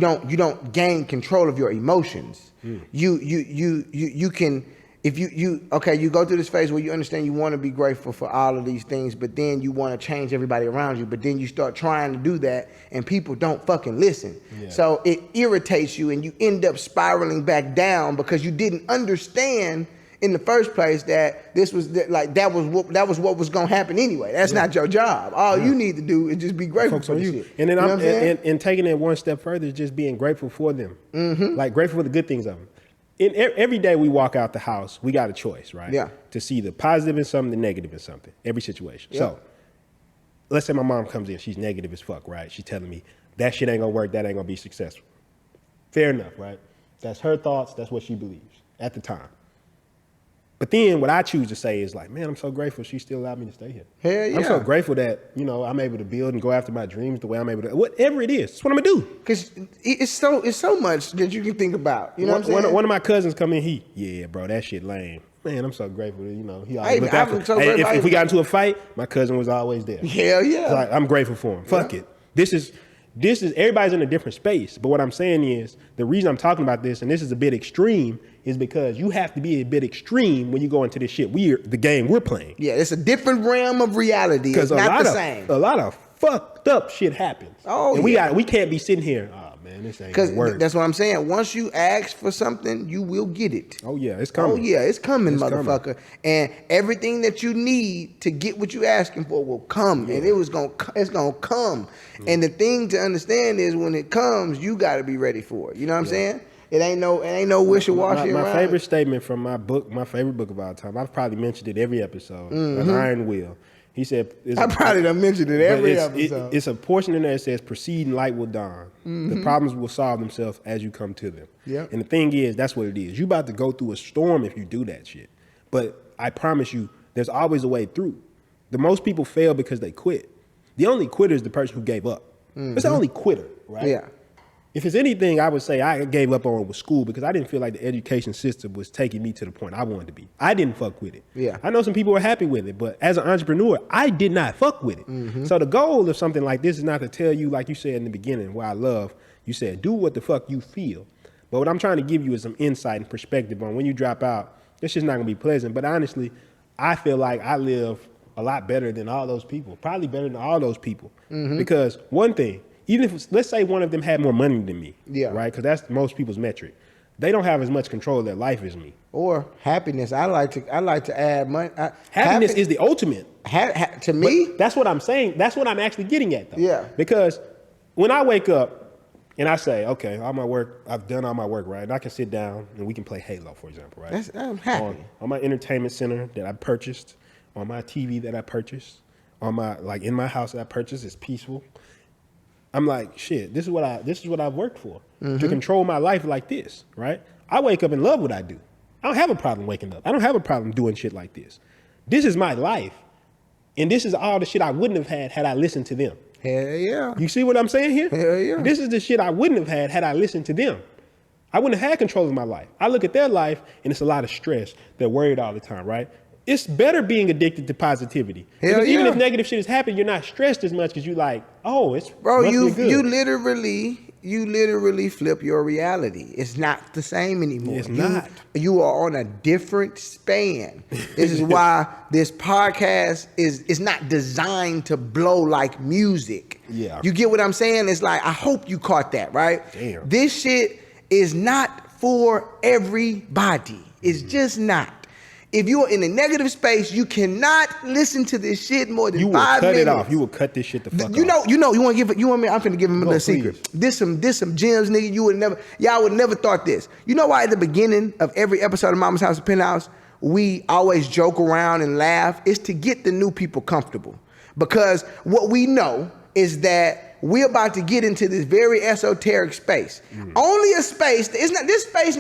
don't gain control of your emotions. You can, if you go through this phase where you understand you want to be grateful for all of these things, but then you want to change everybody around you, but then you start trying to do that and people don't fucking listen. Yeah. So it irritates you and you end up spiraling back down because you didn't understand in the first place that this was that was what was gonna happen anyway. That's not your job. All you need to do is just be grateful for you. Shit. And then and taking it one step further is just being grateful for them. Mm-hmm. Like grateful for the good things of them. Every day we walk out the house, we got a choice, right? Yeah. To see the positive in something, the negative in something. Every situation. Yeah. So let's say my mom comes in, she's negative as fuck, right? She's telling me that shit ain't gonna work, that ain't gonna be successful. Fair enough, right? That's her thoughts, that's what she believes at the time. But then what I choose to say is like, man, I'm so grateful she still allowed me to stay here. Hell yeah. I'm so grateful that, I'm able to build and go after my dreams the way I'm able to, whatever it is, that's what I'm gonna do. Because it's so much that you can think about. You know what I'm saying? One of my cousins come in, yeah, bro, that shit lame. Man, I'm so grateful that, he always looked after me. If we got into a fight, my cousin was always there. Hell yeah. Like, I'm grateful for him. Fuck it. This is everybody's in a different space. But what I'm saying is the reason I'm talking about this, and this is a bit extreme, is because you have to be a bit extreme when you go into this shit. The game we're playing. Yeah, it's a different realm of reality. It's not the same. A lot of fucked up shit happens. Oh, and we can't be sitting here. Oh man, this ain't gonna work. That's what I'm saying. Once you ask for something, you will get it. Oh yeah, it's coming. Oh yeah, it's coming, motherfucker. And everything that you need to get what you're asking for will come, and it's gonna come. And the thing to understand is when it comes, you got to be ready for it. You know what I'm saying? It ain't no wishy-washy around. My favorite statement from my favorite book of all time, I've probably mentioned it every episode, An Iron Will. He said, I probably done mentioned it every episode. It's a portion in there that says, proceed and light will dawn. Mm-hmm. The problems will solve themselves as you come to them. Yep. And the thing is, that's what it is. You about to go through a storm if you do that shit. But I promise you, there's always a way through. The most people fail because they quit. The only quitter is the person who gave up. Mm-hmm. It's the only quitter, right? Yeah. If it's anything, I would say I gave up on with school because I didn't feel like the education system was taking me to the point I wanted to be. I didn't fuck with it. Yeah. I know some people were happy with it, but as an entrepreneur, I did not fuck with it. Mm-hmm. So the goal of something like this is not to tell you, like you said in the beginning, where I love, you said, do what the fuck you feel. But what I'm trying to give you is some insight and perspective on when you drop out, it's just not gonna be pleasant. But honestly, I feel like I live a lot better than all those people, probably better than all those people. Mm-hmm. Because one thing, even if, let's say one of them had more money than me, right? Because that's most people's metric. They don't have as much control of their life as me. Or happiness. I like to add money. Happiness is the ultimate. To me? But that's what I'm saying. That's what I'm actually getting at, though. Yeah. Because when I wake up and I say, okay, all my work, I've done all my work, right? And I can sit down and we can play Halo, for example, right? I'm happy. On my entertainment center that I purchased, on my TV that I purchased, in my house that I purchased, it's peaceful. I'm like, shit, this is what I've worked for, to control my life like this, right? I wake up and love what I do. I don't have a problem waking up. I don't have a problem doing shit like this. This is my life. And this is all the shit I wouldn't have had I listened to them. Hell yeah. You see what I'm saying here? Hell yeah. This is the shit I wouldn't have had I listened to them. I wouldn't have had control of my life. I look at their life and it's a lot of stress. They're worried all the time, right? It's better being addicted to positivity. Because even if negative shit is happening, you're not stressed as much because you like, oh, it's bro. You literally you literally flip your reality. It's not the same anymore. It's not. You are on a different span. This is why this podcast is not designed to blow like music. Yeah. You get what I'm saying? It's like, I hope you caught that, right? Damn. This shit is not for everybody. It's just not. If you're in a negative space, you cannot listen to this shit more than 5 minutes. You will cut it off. You will cut this shit the fuck off. You want to give it, you want me, I'm finna give him a little secret. This some gems, nigga, y'all would never thought this. You know why at the beginning of every episode of Mama's House and Penthouse, we always joke around and laugh? It's to get the new people comfortable. Because what we know is that we're about to get into this very esoteric space. Only a space, this space is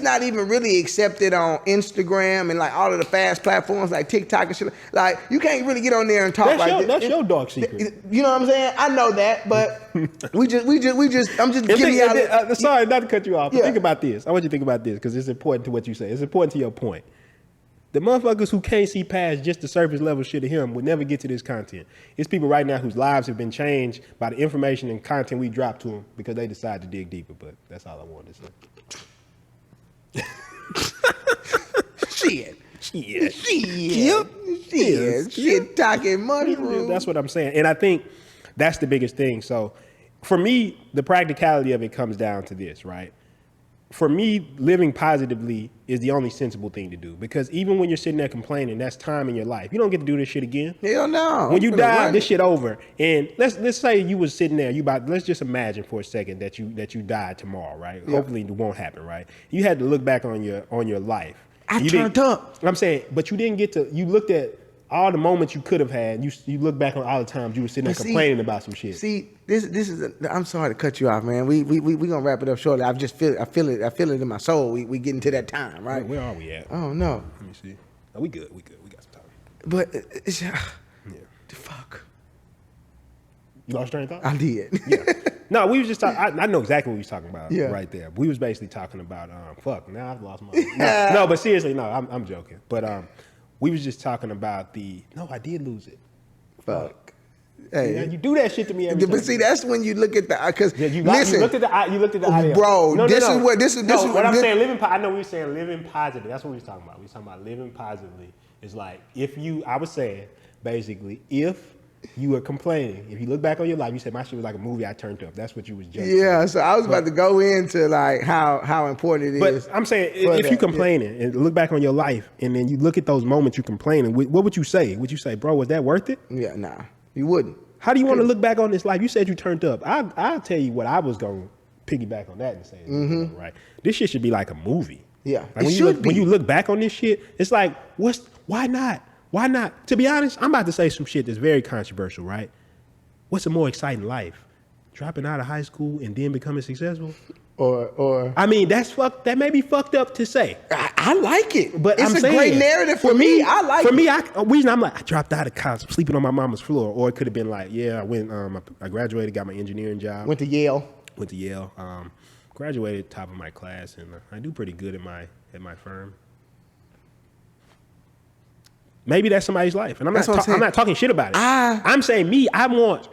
not even really accepted on Instagram and like all of the fast platforms like TikTok and shit. Like, you can't really get on there and talk That's your dark secret. You know what I'm saying? I know that, but I'm just giving y'all. Sorry, not to cut you off. But Yeah. think about this. I want you to think about this because it's important to what you say. It's important to your point. The motherfuckers who can't see past just the surface level shit of him would never get to this content. It's people right now whose lives have been changed by the information and content we drop to them because they decide to dig deeper. But that's all I wanted to say. Shit talking mushroom. That's what I'm saying. And I think that's the biggest thing. So for me, the practicality of it comes down to this, right? For me, living positively is the only sensible thing to do because even when you're sitting there complaining, that's time in your life. You don't get to do this shit again. Hell no. When you die, this shit over. And let's say you was sitting there, let's just imagine for a second that you died tomorrow, right? Yeah. Hopefully it won't happen, right? You had to look back on your life. I turned up. I'm saying, but you didn't get to. You looked at all the moments you could have had. You look back on all the times you were sitting there complaining about some shit. See, this is. I'm sorry to cut you off, man. We gonna wrap it up shortly. I feel it in my soul. We getting to that time, right? Where are we at? Oh no. Let me see. Oh, we good. We got some time. But it's Yeah. the fuck. You lost train of thought? I did. Yeah. No, we was just talking. I know exactly what we was talking about Yeah. right there. We was basically talking about fuck. Now I've lost my. No, but seriously, no, I'm joking. But we was just talking about No, I did lose it. Fuck. Hey, Yeah, you do that shit to me every time. but see, that's when you look at the because You listen, looked at the IDL. bro. No, this is what I'm saying. I know we were saying living positive. That's what we was talking about. We was talking about living positively. It's like I was saying basically if you were complaining, if you look back on your life, you said my shit was like a movie I turned up. That's what you was joking. Yeah, so I was about to go into like how important it is. But I'm saying if you complaining and look back on your life and then you look at those moments you complaining, what would you say? Would you say, bro, was that worth it? Yeah, nah, you wouldn't. How do you want to look back on this life? You said you turned up. I'll tell you what I was going to piggyback on that and say, right? This shit should be like a movie. Yeah, Like when you look back on this shit, it's like, why not? Why not? To be honest, I'm about to say some shit that's very controversial, right? What's a more exciting life? Dropping out of high school and then becoming successful? Or I mean, that may be fucked up to say. I like it, But it's I'm a saying, great narrative for me. I like it. For me, reason I'm like, I dropped out of college, sleeping on my mama's floor. Or it could have been like, yeah, I went, I graduated, got my engineering job. Went to Yale. Graduated top of my class, and I do pretty good at my firm. Maybe that's somebody's life, and I'm not talking shit about it. I'm saying I wanted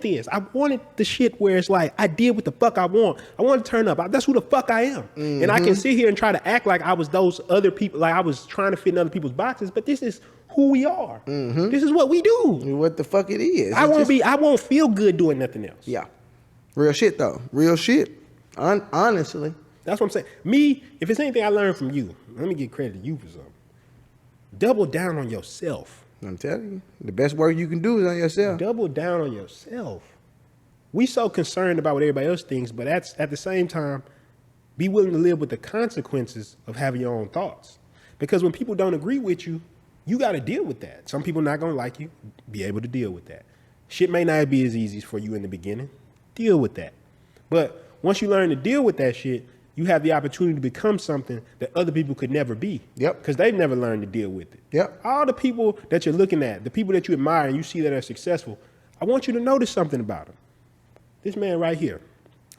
this. I wanted the shit where it's like I did what the fuck I want. I want to turn up. That's who the fuck I am, and I can sit here and try to act like I was those other people, like I was trying to fit in other people's boxes. But this is who we are. This is what we do. What the fuck it is? I won't feel good doing nothing else. Yeah, real shit though. Real shit. Honestly, that's what I'm saying. Me, if it's anything I learned from you, let me give credit to you for something. Double down on yourself. I'm telling you, the best work you can do is on yourself. Double down on yourself. We so concerned about what everybody else thinks, but at the same time, be willing to live with the consequences of having your own thoughts. Because when people don't agree with you, you got to deal with that. Some people not going to like you. Be able to deal with that. Shit may not be as easy for you in the beginning. Deal with that. But once you learn to deal with that shit, you have the opportunity to become something that other people could never be. Yep. Because they've never learned to deal with it. Yep. All the people that you're looking at, the people that you admire and you see that are successful, I want you to notice something about them. This man right here,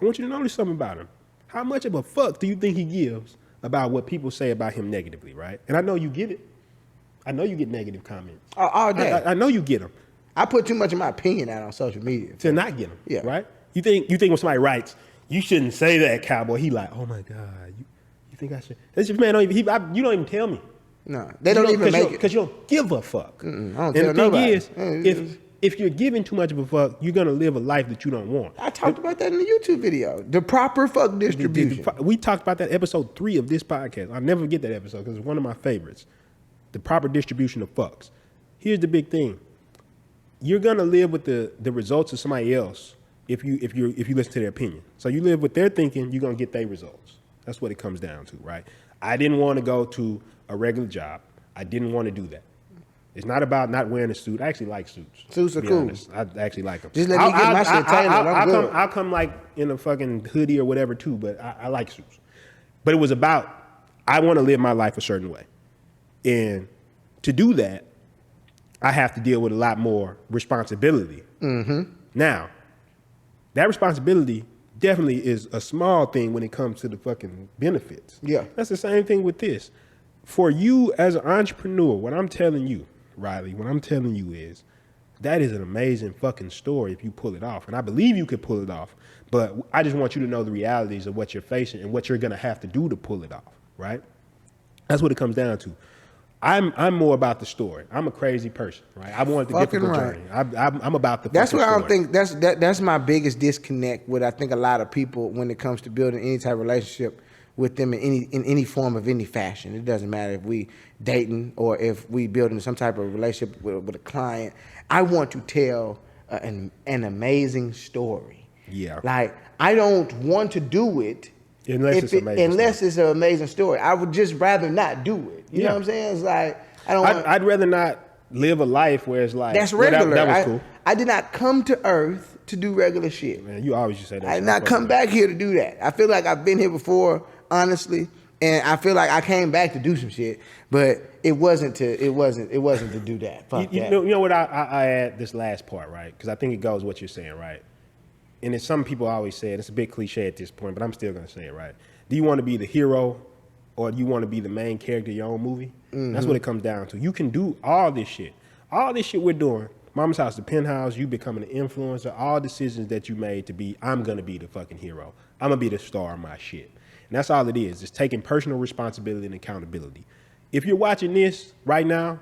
I want you to notice something about him. How much of a fuck do you think he gives about what people say about him negatively, right? And I know you get it. I know you get negative comments. All day. I know you get them. I put too much of my opinion out on social media. To not get them. Yeah. Right? You think when somebody writes, you shouldn't say that, cowboy, he like, oh my God, you think I should? This man you don't even tell me. No, they don't even make it. Because you don't give a fuck. I don't And tell the thing nobody. is, if you're giving too much of a fuck, you're gonna live a life that you don't want. I talked about that in the YouTube video. The proper fuck distribution. We talked about that episode 3 of this podcast. I'll never forget that episode because it's one of my favorites. The proper distribution of fucks. Here's the big thing. You're gonna live with the results of somebody else if you listen to their opinion. So you live with their thinking, you're gonna get their results. That's what it comes down to, right? I didn't want to go to a regular job. I didn't want to do that. It's not about not wearing a suit. I actually like suits. Suits are to be cool. honest. I actually like them. Just let me get my shit tailored. I'll come like in a fucking hoodie or whatever too, but I like suits. But it was about, I want to live my life a certain way. And to do that, I have to deal with a lot more responsibility. Mm-hmm. Now, that responsibility definitely is a small thing when it comes to the fucking benefits. Yeah. That's the same thing with this. For you as an entrepreneur, what I'm telling you, Riley, what I'm telling you is that is an amazing fucking story if you pull it off. And I believe you could pull it off. But I just want you to know the realities of what you're facing and what you're going to have to do to pull it off, right? That's what it comes down to. I'm more about the story. I'm a crazy person, right? I want the Fucking difficult right. journey. I'm about the That's fucking what I don't story. think. That's my biggest disconnect with I think a lot of people when it comes to building any type of relationship with them in any form of any fashion. It doesn't matter if we dating or if we building some type of relationship with a client. I want to tell an amazing story. Yeah. Like I don't want to do it Unless it's it's an amazing story. I would just rather not do it. You know what I'm saying? It's like I don't. I'd rather not live a life where it's like That's regular. That was cool. I did not come to Earth to do regular shit. Man, you always just say that. I did not come back here to do that. I feel like I've been here before, honestly, and I feel like I came back to do some shit, but it wasn't to do that. Fuck You that. know what? I add this last part, right? Because I think it goes what you're saying, right? And it's some people always say it. It's a bit cliche at this point, but I'm still gonna say it, right? Do you want to be the hero, or do you want to be the main character of your own movie? Mm-hmm. That's what it comes down to. You can do all this shit we're doing. Mama's House, the Penthouse, you becoming an influencer, all decisions that you made to be, I'm going to be the fucking hero. I'm going to be the star of my shit. And that's all it is. It's taking personal responsibility and accountability. If you're watching this right now,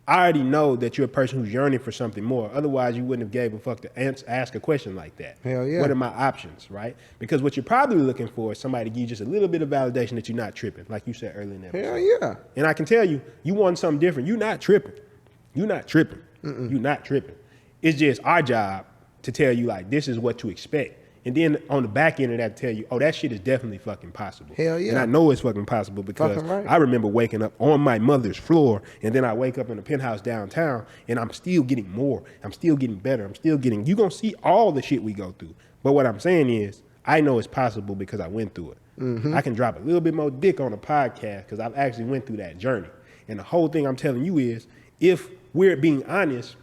I already know that you're a person who's yearning for something more. Otherwise, you wouldn't have gave a fuck to ask a question like that. Hell yeah. What are my options, right? Because what you're probably looking for is somebody to give you just a little bit of validation that you're not tripping, like you said earlier in that episode. Hell yeah. And I can tell you, you want something different. You're not tripping. You're not tripping. You're not tripping. It's just our job to tell you, like, this is what to expect. And then on the back end of that, tell you, oh, that shit is definitely fucking possible. Hell yeah. And I know it's fucking possible because Fucking right. I remember waking up on my mother's floor, and then I wake up in a penthouse downtown, and I'm still getting more. I'm still getting better. I'm still getting, you're going to see all the shit we go through. But what I'm saying is, I know it's possible because I went through it. I can drop a little bit more dick on a podcast because I've actually went through that journey. And the whole thing I'm telling you is, if we're being honest,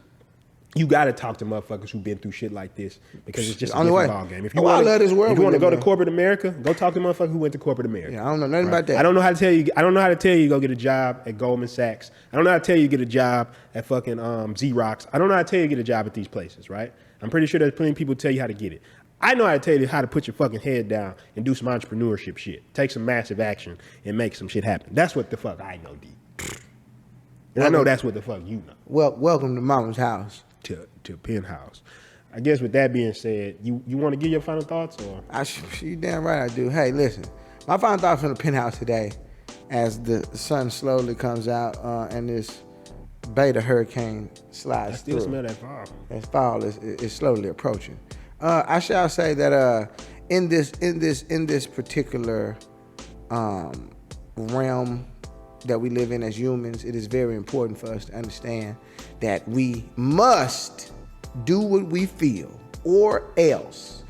you got to talk to motherfuckers who've been through shit like this because it's just a different ball game. If you want to go to corporate America, go talk to motherfuckers who went to corporate America. Yeah, I don't know nothing about that. I don't know how to tell you. I don't know how to tell you go get a job at Goldman Sachs. I don't know how to tell you get a job at fucking Xerox. I don't know how to tell you get a job at these places, right? I'm pretty sure there's plenty of people who tell you how to get it. I know how to tell you how to put your fucking head down and do some entrepreneurship shit. Take some massive action and make some shit happen. That's what the fuck I know, D. And I know that's what the fuck you know. Well, welcome to Mama's House. To Penthouse. I guess with that being said, you want to give your final thoughts or? You damn right I do. Hey, listen, my final thoughts from the Penthouse today, as the sun slowly comes out and this beta hurricane slides I still through. smell that fall. That fall is slowly approaching. I shall say that in this particular realm that we live in as humans, it is very important for us to understand that we must do what we feel or else.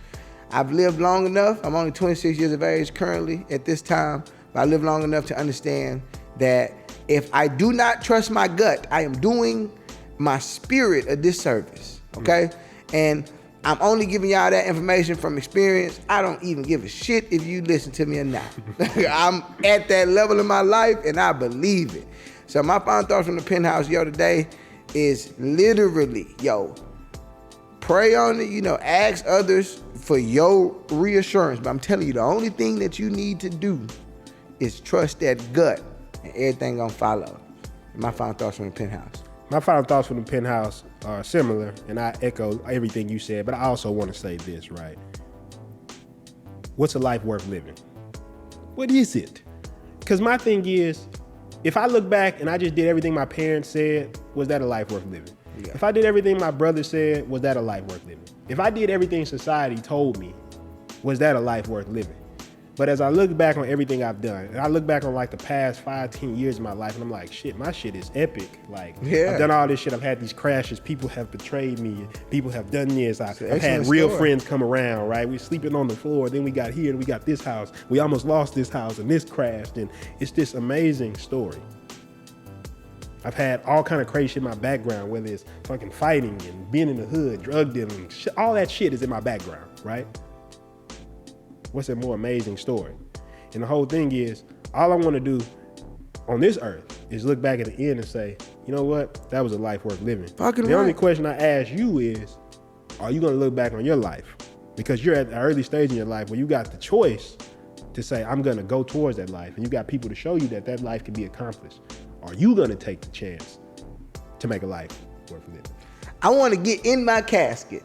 I've lived long enough. I'm only 26 years of age currently at this time, but I lived long enough to understand that if I do not trust my gut, I am doing my spirit a disservice, okay? And I'm only giving y'all that information from experience. I don't even give a shit if you listen to me or not. I'm at that level in my life and I believe it. So my final thoughts from the Penthouse, today, is literally, yo, pray on it, you know, ask others for your reassurance. But I'm telling you, the only thing that you need to do is trust that gut, and everything gonna follow. My final thoughts from the Penthouse. My final thoughts from the Penthouse are similar, and I echo everything you said, but I also want to say this, right? What's a life worth living? What is it? Because my thing is, if I look back and I just did everything my parents said, was that a life worth living? Yeah. If I did everything my brother said, was that a life worth living? If I did everything society told me, was that a life worth living? But as I look back on everything I've done, and I look back on like the past 5-10 years of my life, and I'm like, shit, my shit is epic. Like, Yeah. I've done all this shit. I've had these crashes. People have betrayed me. People have done this. I've had excellent real story. friends come around, right? We're sleeping on the floor. Then we got here and we got this house. We almost lost this house and this crashed. And it's this amazing story. I've had all kind of crazy shit in my background, whether it's fucking fighting and being in the hood, drug dealing, all that shit is in my background, right? What's a more amazing story? And the whole thing is, all I want to do on this earth is look back at the end and say, you know what? That was a life worth living. Fucking The only right. question I ask you is, are you going to look back on your life? Because you're at the early stage in your life where you got the choice to say, I'm going to go towards that life. And you got people to show you that that life can be accomplished. Are you going to take the chance to make a life worth living? I want to get in my casket.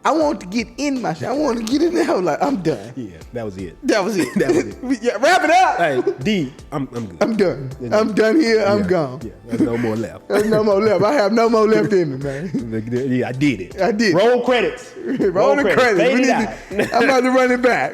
I want to get in my shit. I want to get in there. Like, I'm done. Yeah, that was it. That was it. That was it. Yeah, wrap it up. Hey, D, I'm good. I'm done. I'm done here. I'm Yeah, gone. Yeah, there's no more left. There's no more left. I have no more left in me, man. Yeah, I did it. I did. Roll credits. Roll the credits. Fade We it need out. to- I'm about to run it back.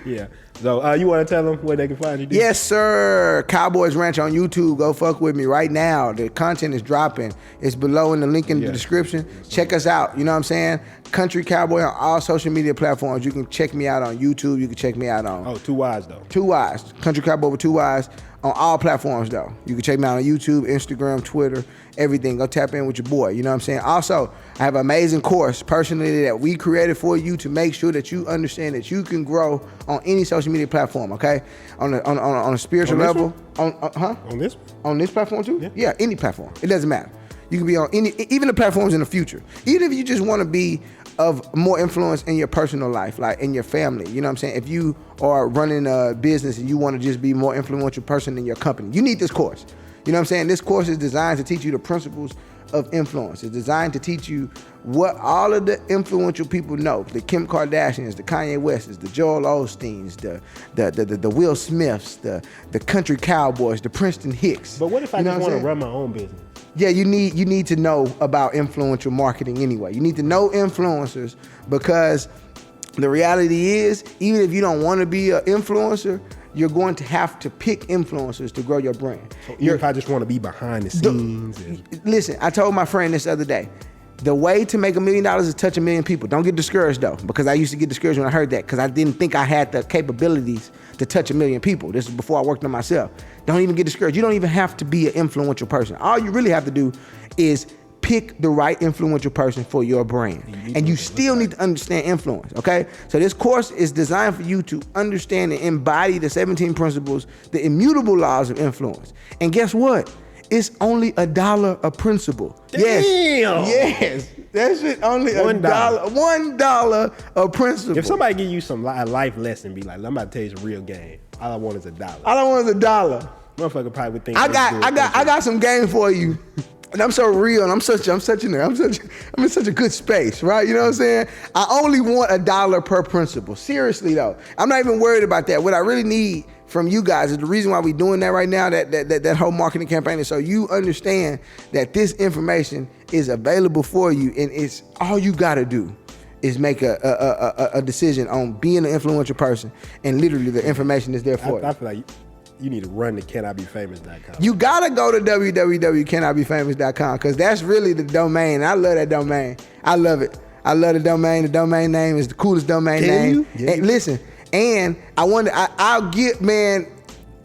Yeah. So you want to tell them where they can find you? D? Yes, sir. Cowboys Ranch on YouTube. Go fuck with me right now. The content is dropping. It's below in the link in the Yeah. description. Check us out. You know what I'm saying? Country Cowboy on all social media platforms. You can check me out on YouTube. You can check me out on Oh, 2 Y's though. 2 Y's. Country Cowboy with 2 Y's on all platforms though. You can check me out on YouTube, Instagram, Twitter, everything. Go tap in with your boy. You know what I'm saying? Also, I have an amazing course personally that we created for you to make sure that you understand that you can grow on any social media platform. Okay, on a spiritual On this level. On this? On this platform too? Yeah. Yeah, any platform. It doesn't matter. You can be on any, even the platforms in the future. Even if you just want to be of more influence in your personal life, like in your family. You know what I'm saying? If you are running a business and you want to just be more influential person in your company, you need this course. You know what I'm saying? This course is designed to teach you the principles of influence. It's designed to teach you what all of the influential people know. The Kim Kardashians, the Kanye Wests, the Joel Osteens, the Will Smiths, the Country Cowboys, the Prinston Hicks. But what if I You know just what I'm want to saying? run my own business? Yeah, you need to know about influential marketing anyway. You need to know influencers because the reality is, even if you don't want to be an influencer, you're going to have to pick influencers to grow your brand. So even if I just want to be behind the scenes. Listen, I told my friend this other day. The way to make $1 million is touch 1 million people. Don't get discouraged though, because I used to get discouraged when I heard that because I didn't think I had the capabilities to touch 1 million people. This is before I worked on myself. Don't even get discouraged. You don't even have to be an influential person. All you really have to do is pick the right influential person for your brand. And you still need to understand influence, okay? So this course is designed for you to understand and embody the 17 principles, the immutable laws of influence. And guess what? It's only $1 a principle. Damn. Yes. That shit only $1. $1 a principle. If somebody give you some life lesson, be like, I'm about to tell you some real game. All I want is $1. all I want is $1. Motherfucker probably would think I got some game for you. And I'm so real, and I'm in such a good space, right? You know what I'm saying? I only want $1 per principle. Seriously though, I'm not even worried about that. What I really need from you guys is the reason why we're doing that right now. That whole marketing campaign is so you understand that this information is available for you, and it's all you got to do is make a decision on being an influential person, and literally the information is there for you. I feel like you need to run to canibefamous.com. You gotta go to www.canibefamous.com because that's really the domain. I love that domain. I love it. I love the domain. The domain name is the coolest domain name. Yeah. And listen, and I wonder, I'll get, man,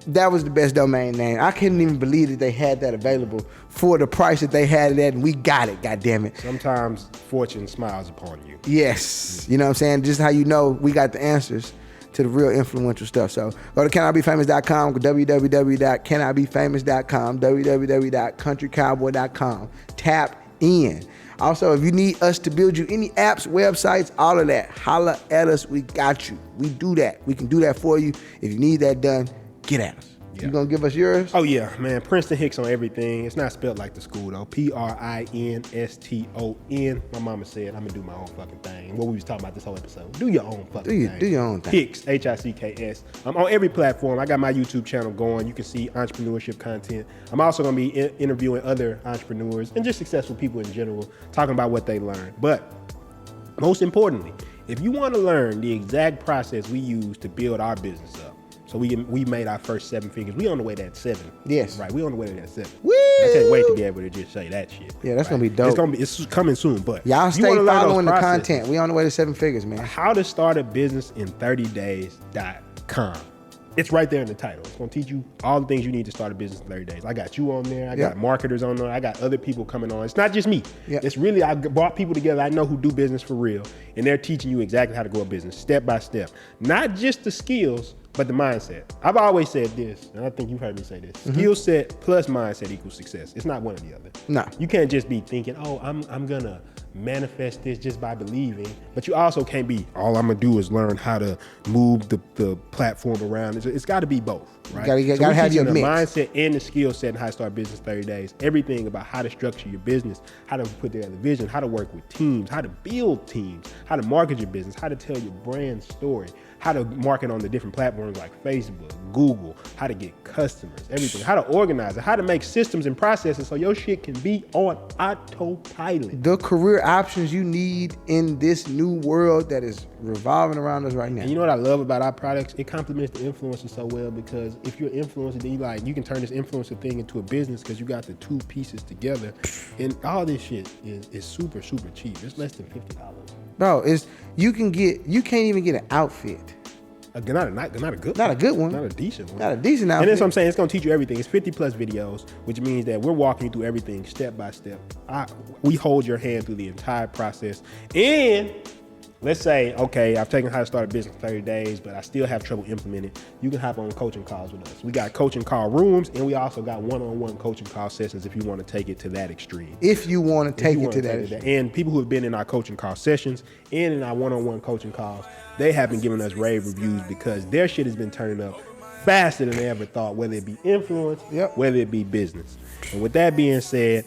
that was the best domain name. I couldn't even believe that they had that available for the price that they had it at, and we got it, goddammit. Sometimes fortune smiles upon you. Yes. You know what I'm saying? Just how you know we got the answers to the real influential stuff. So go to canibefamous.com, www.canibefamous.com, www.countrycowboy.com. Tap in. Also, if you need us to build you any apps, websites, all of that, holla at us. We got you. We do that. We can do that for you. If you need that done, get at us. Yeah. You gonna give us yours? Oh yeah, man. Prinston Hicks on everything. It's not spelled like the school though. Prinston. My mama said I'm gonna do my own fucking thing. What we was talking about this whole episode. Do your own fucking thing. Do your own thing. Hicks, Hicks. I'm on every platform. I got my YouTube channel going. You can see entrepreneurship content. I'm also gonna be interviewing other entrepreneurs and just successful people in general, talking about what they learned. But most importantly, if you want to learn the exact process we use to build our business up. So we made our first 7 figures. We on the way to that 7. Yes. Right. We on the way to that 7. Woo! I can't wait to be able to just say that shit. Yeah, that's gonna be dope. It's coming soon. But y'all stay following the content. We on the way to 7 figures, man. How to start a business in 30days.com. It's right there in the title. It's gonna teach you all the things you need to start a business in 30 days. I got you on there. I got marketers on there. I got other people coming on. It's not just me. Yep. It's really, I brought people together I know who do business for real, and they're teaching you exactly how to grow a business step by step. Not just the skills, but the mindset. I've always said this, and I think you've heard me say this. Skill set plus mindset equals success. It's not one or the other. No. You can't just be thinking, oh, I'm gonna manifest this just by believing, but you also can't be, all I'm gonna do is learn how to move the platform around. It's gotta be both, right? You gotta have your the mix. mindset and the skill set and how to start business in 30 days. Everything about how to structure your business, how to put together vision, how to work with teams, how to build teams, how to market your business, how to tell your brand story, how to market on the different platforms like Facebook, Google, how to get customers, everything, how to organize it, how to make systems and processes so your shit can be on autopilot. The career options you need in this new world that is revolving around us right now. And you know what I love about our products? It complements the influencer so well, because if you're an influencer, then you can turn this influencer thing into a business because you got the 2 pieces together. And all this shit is super, super cheap. It's less than $50. Bro, you can't even get an outfit. Not a good one. Not a good one. Not a decent one. Not a decent outfit. And that's what I'm saying. It's going to teach you everything. It's 50 plus videos, which means that we're walking you through everything step by step. We hold your hand through the entire process. And let's say, okay, I've taken how to start a business in 30 days, but I still have trouble implementing. You can hop on coaching calls with us. We got coaching call rooms, and we also got one-on-one coaching call sessions if you want to take it to that extreme. If you want to take it to that extreme. And people who have been in our coaching call sessions and in our one-on-one coaching calls, they have been giving us rave reviews because their shit has been turning up faster than they ever thought, whether it be influence, whether it be business. And with that being said,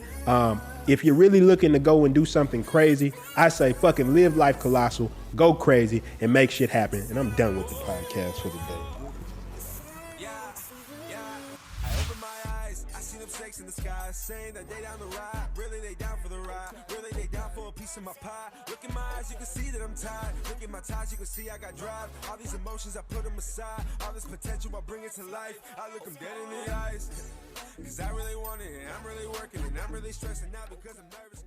if you're really looking to go and do something crazy, I say fucking live life colossal, go crazy, and make shit happen. And I'm done with the podcast for the day. Snakes in the sky, saying that they down the ride. Really, they down for the ride. Really, they down for a piece of my pie. Look in my eyes, you can see that I'm tired. Look at my ties, you can see I got drive. All these emotions, I put them aside. All this potential, I bring it to life. I look them dead in the eyes. Cause I really want it, and I'm really working, and I'm really stressing out because I'm nervous.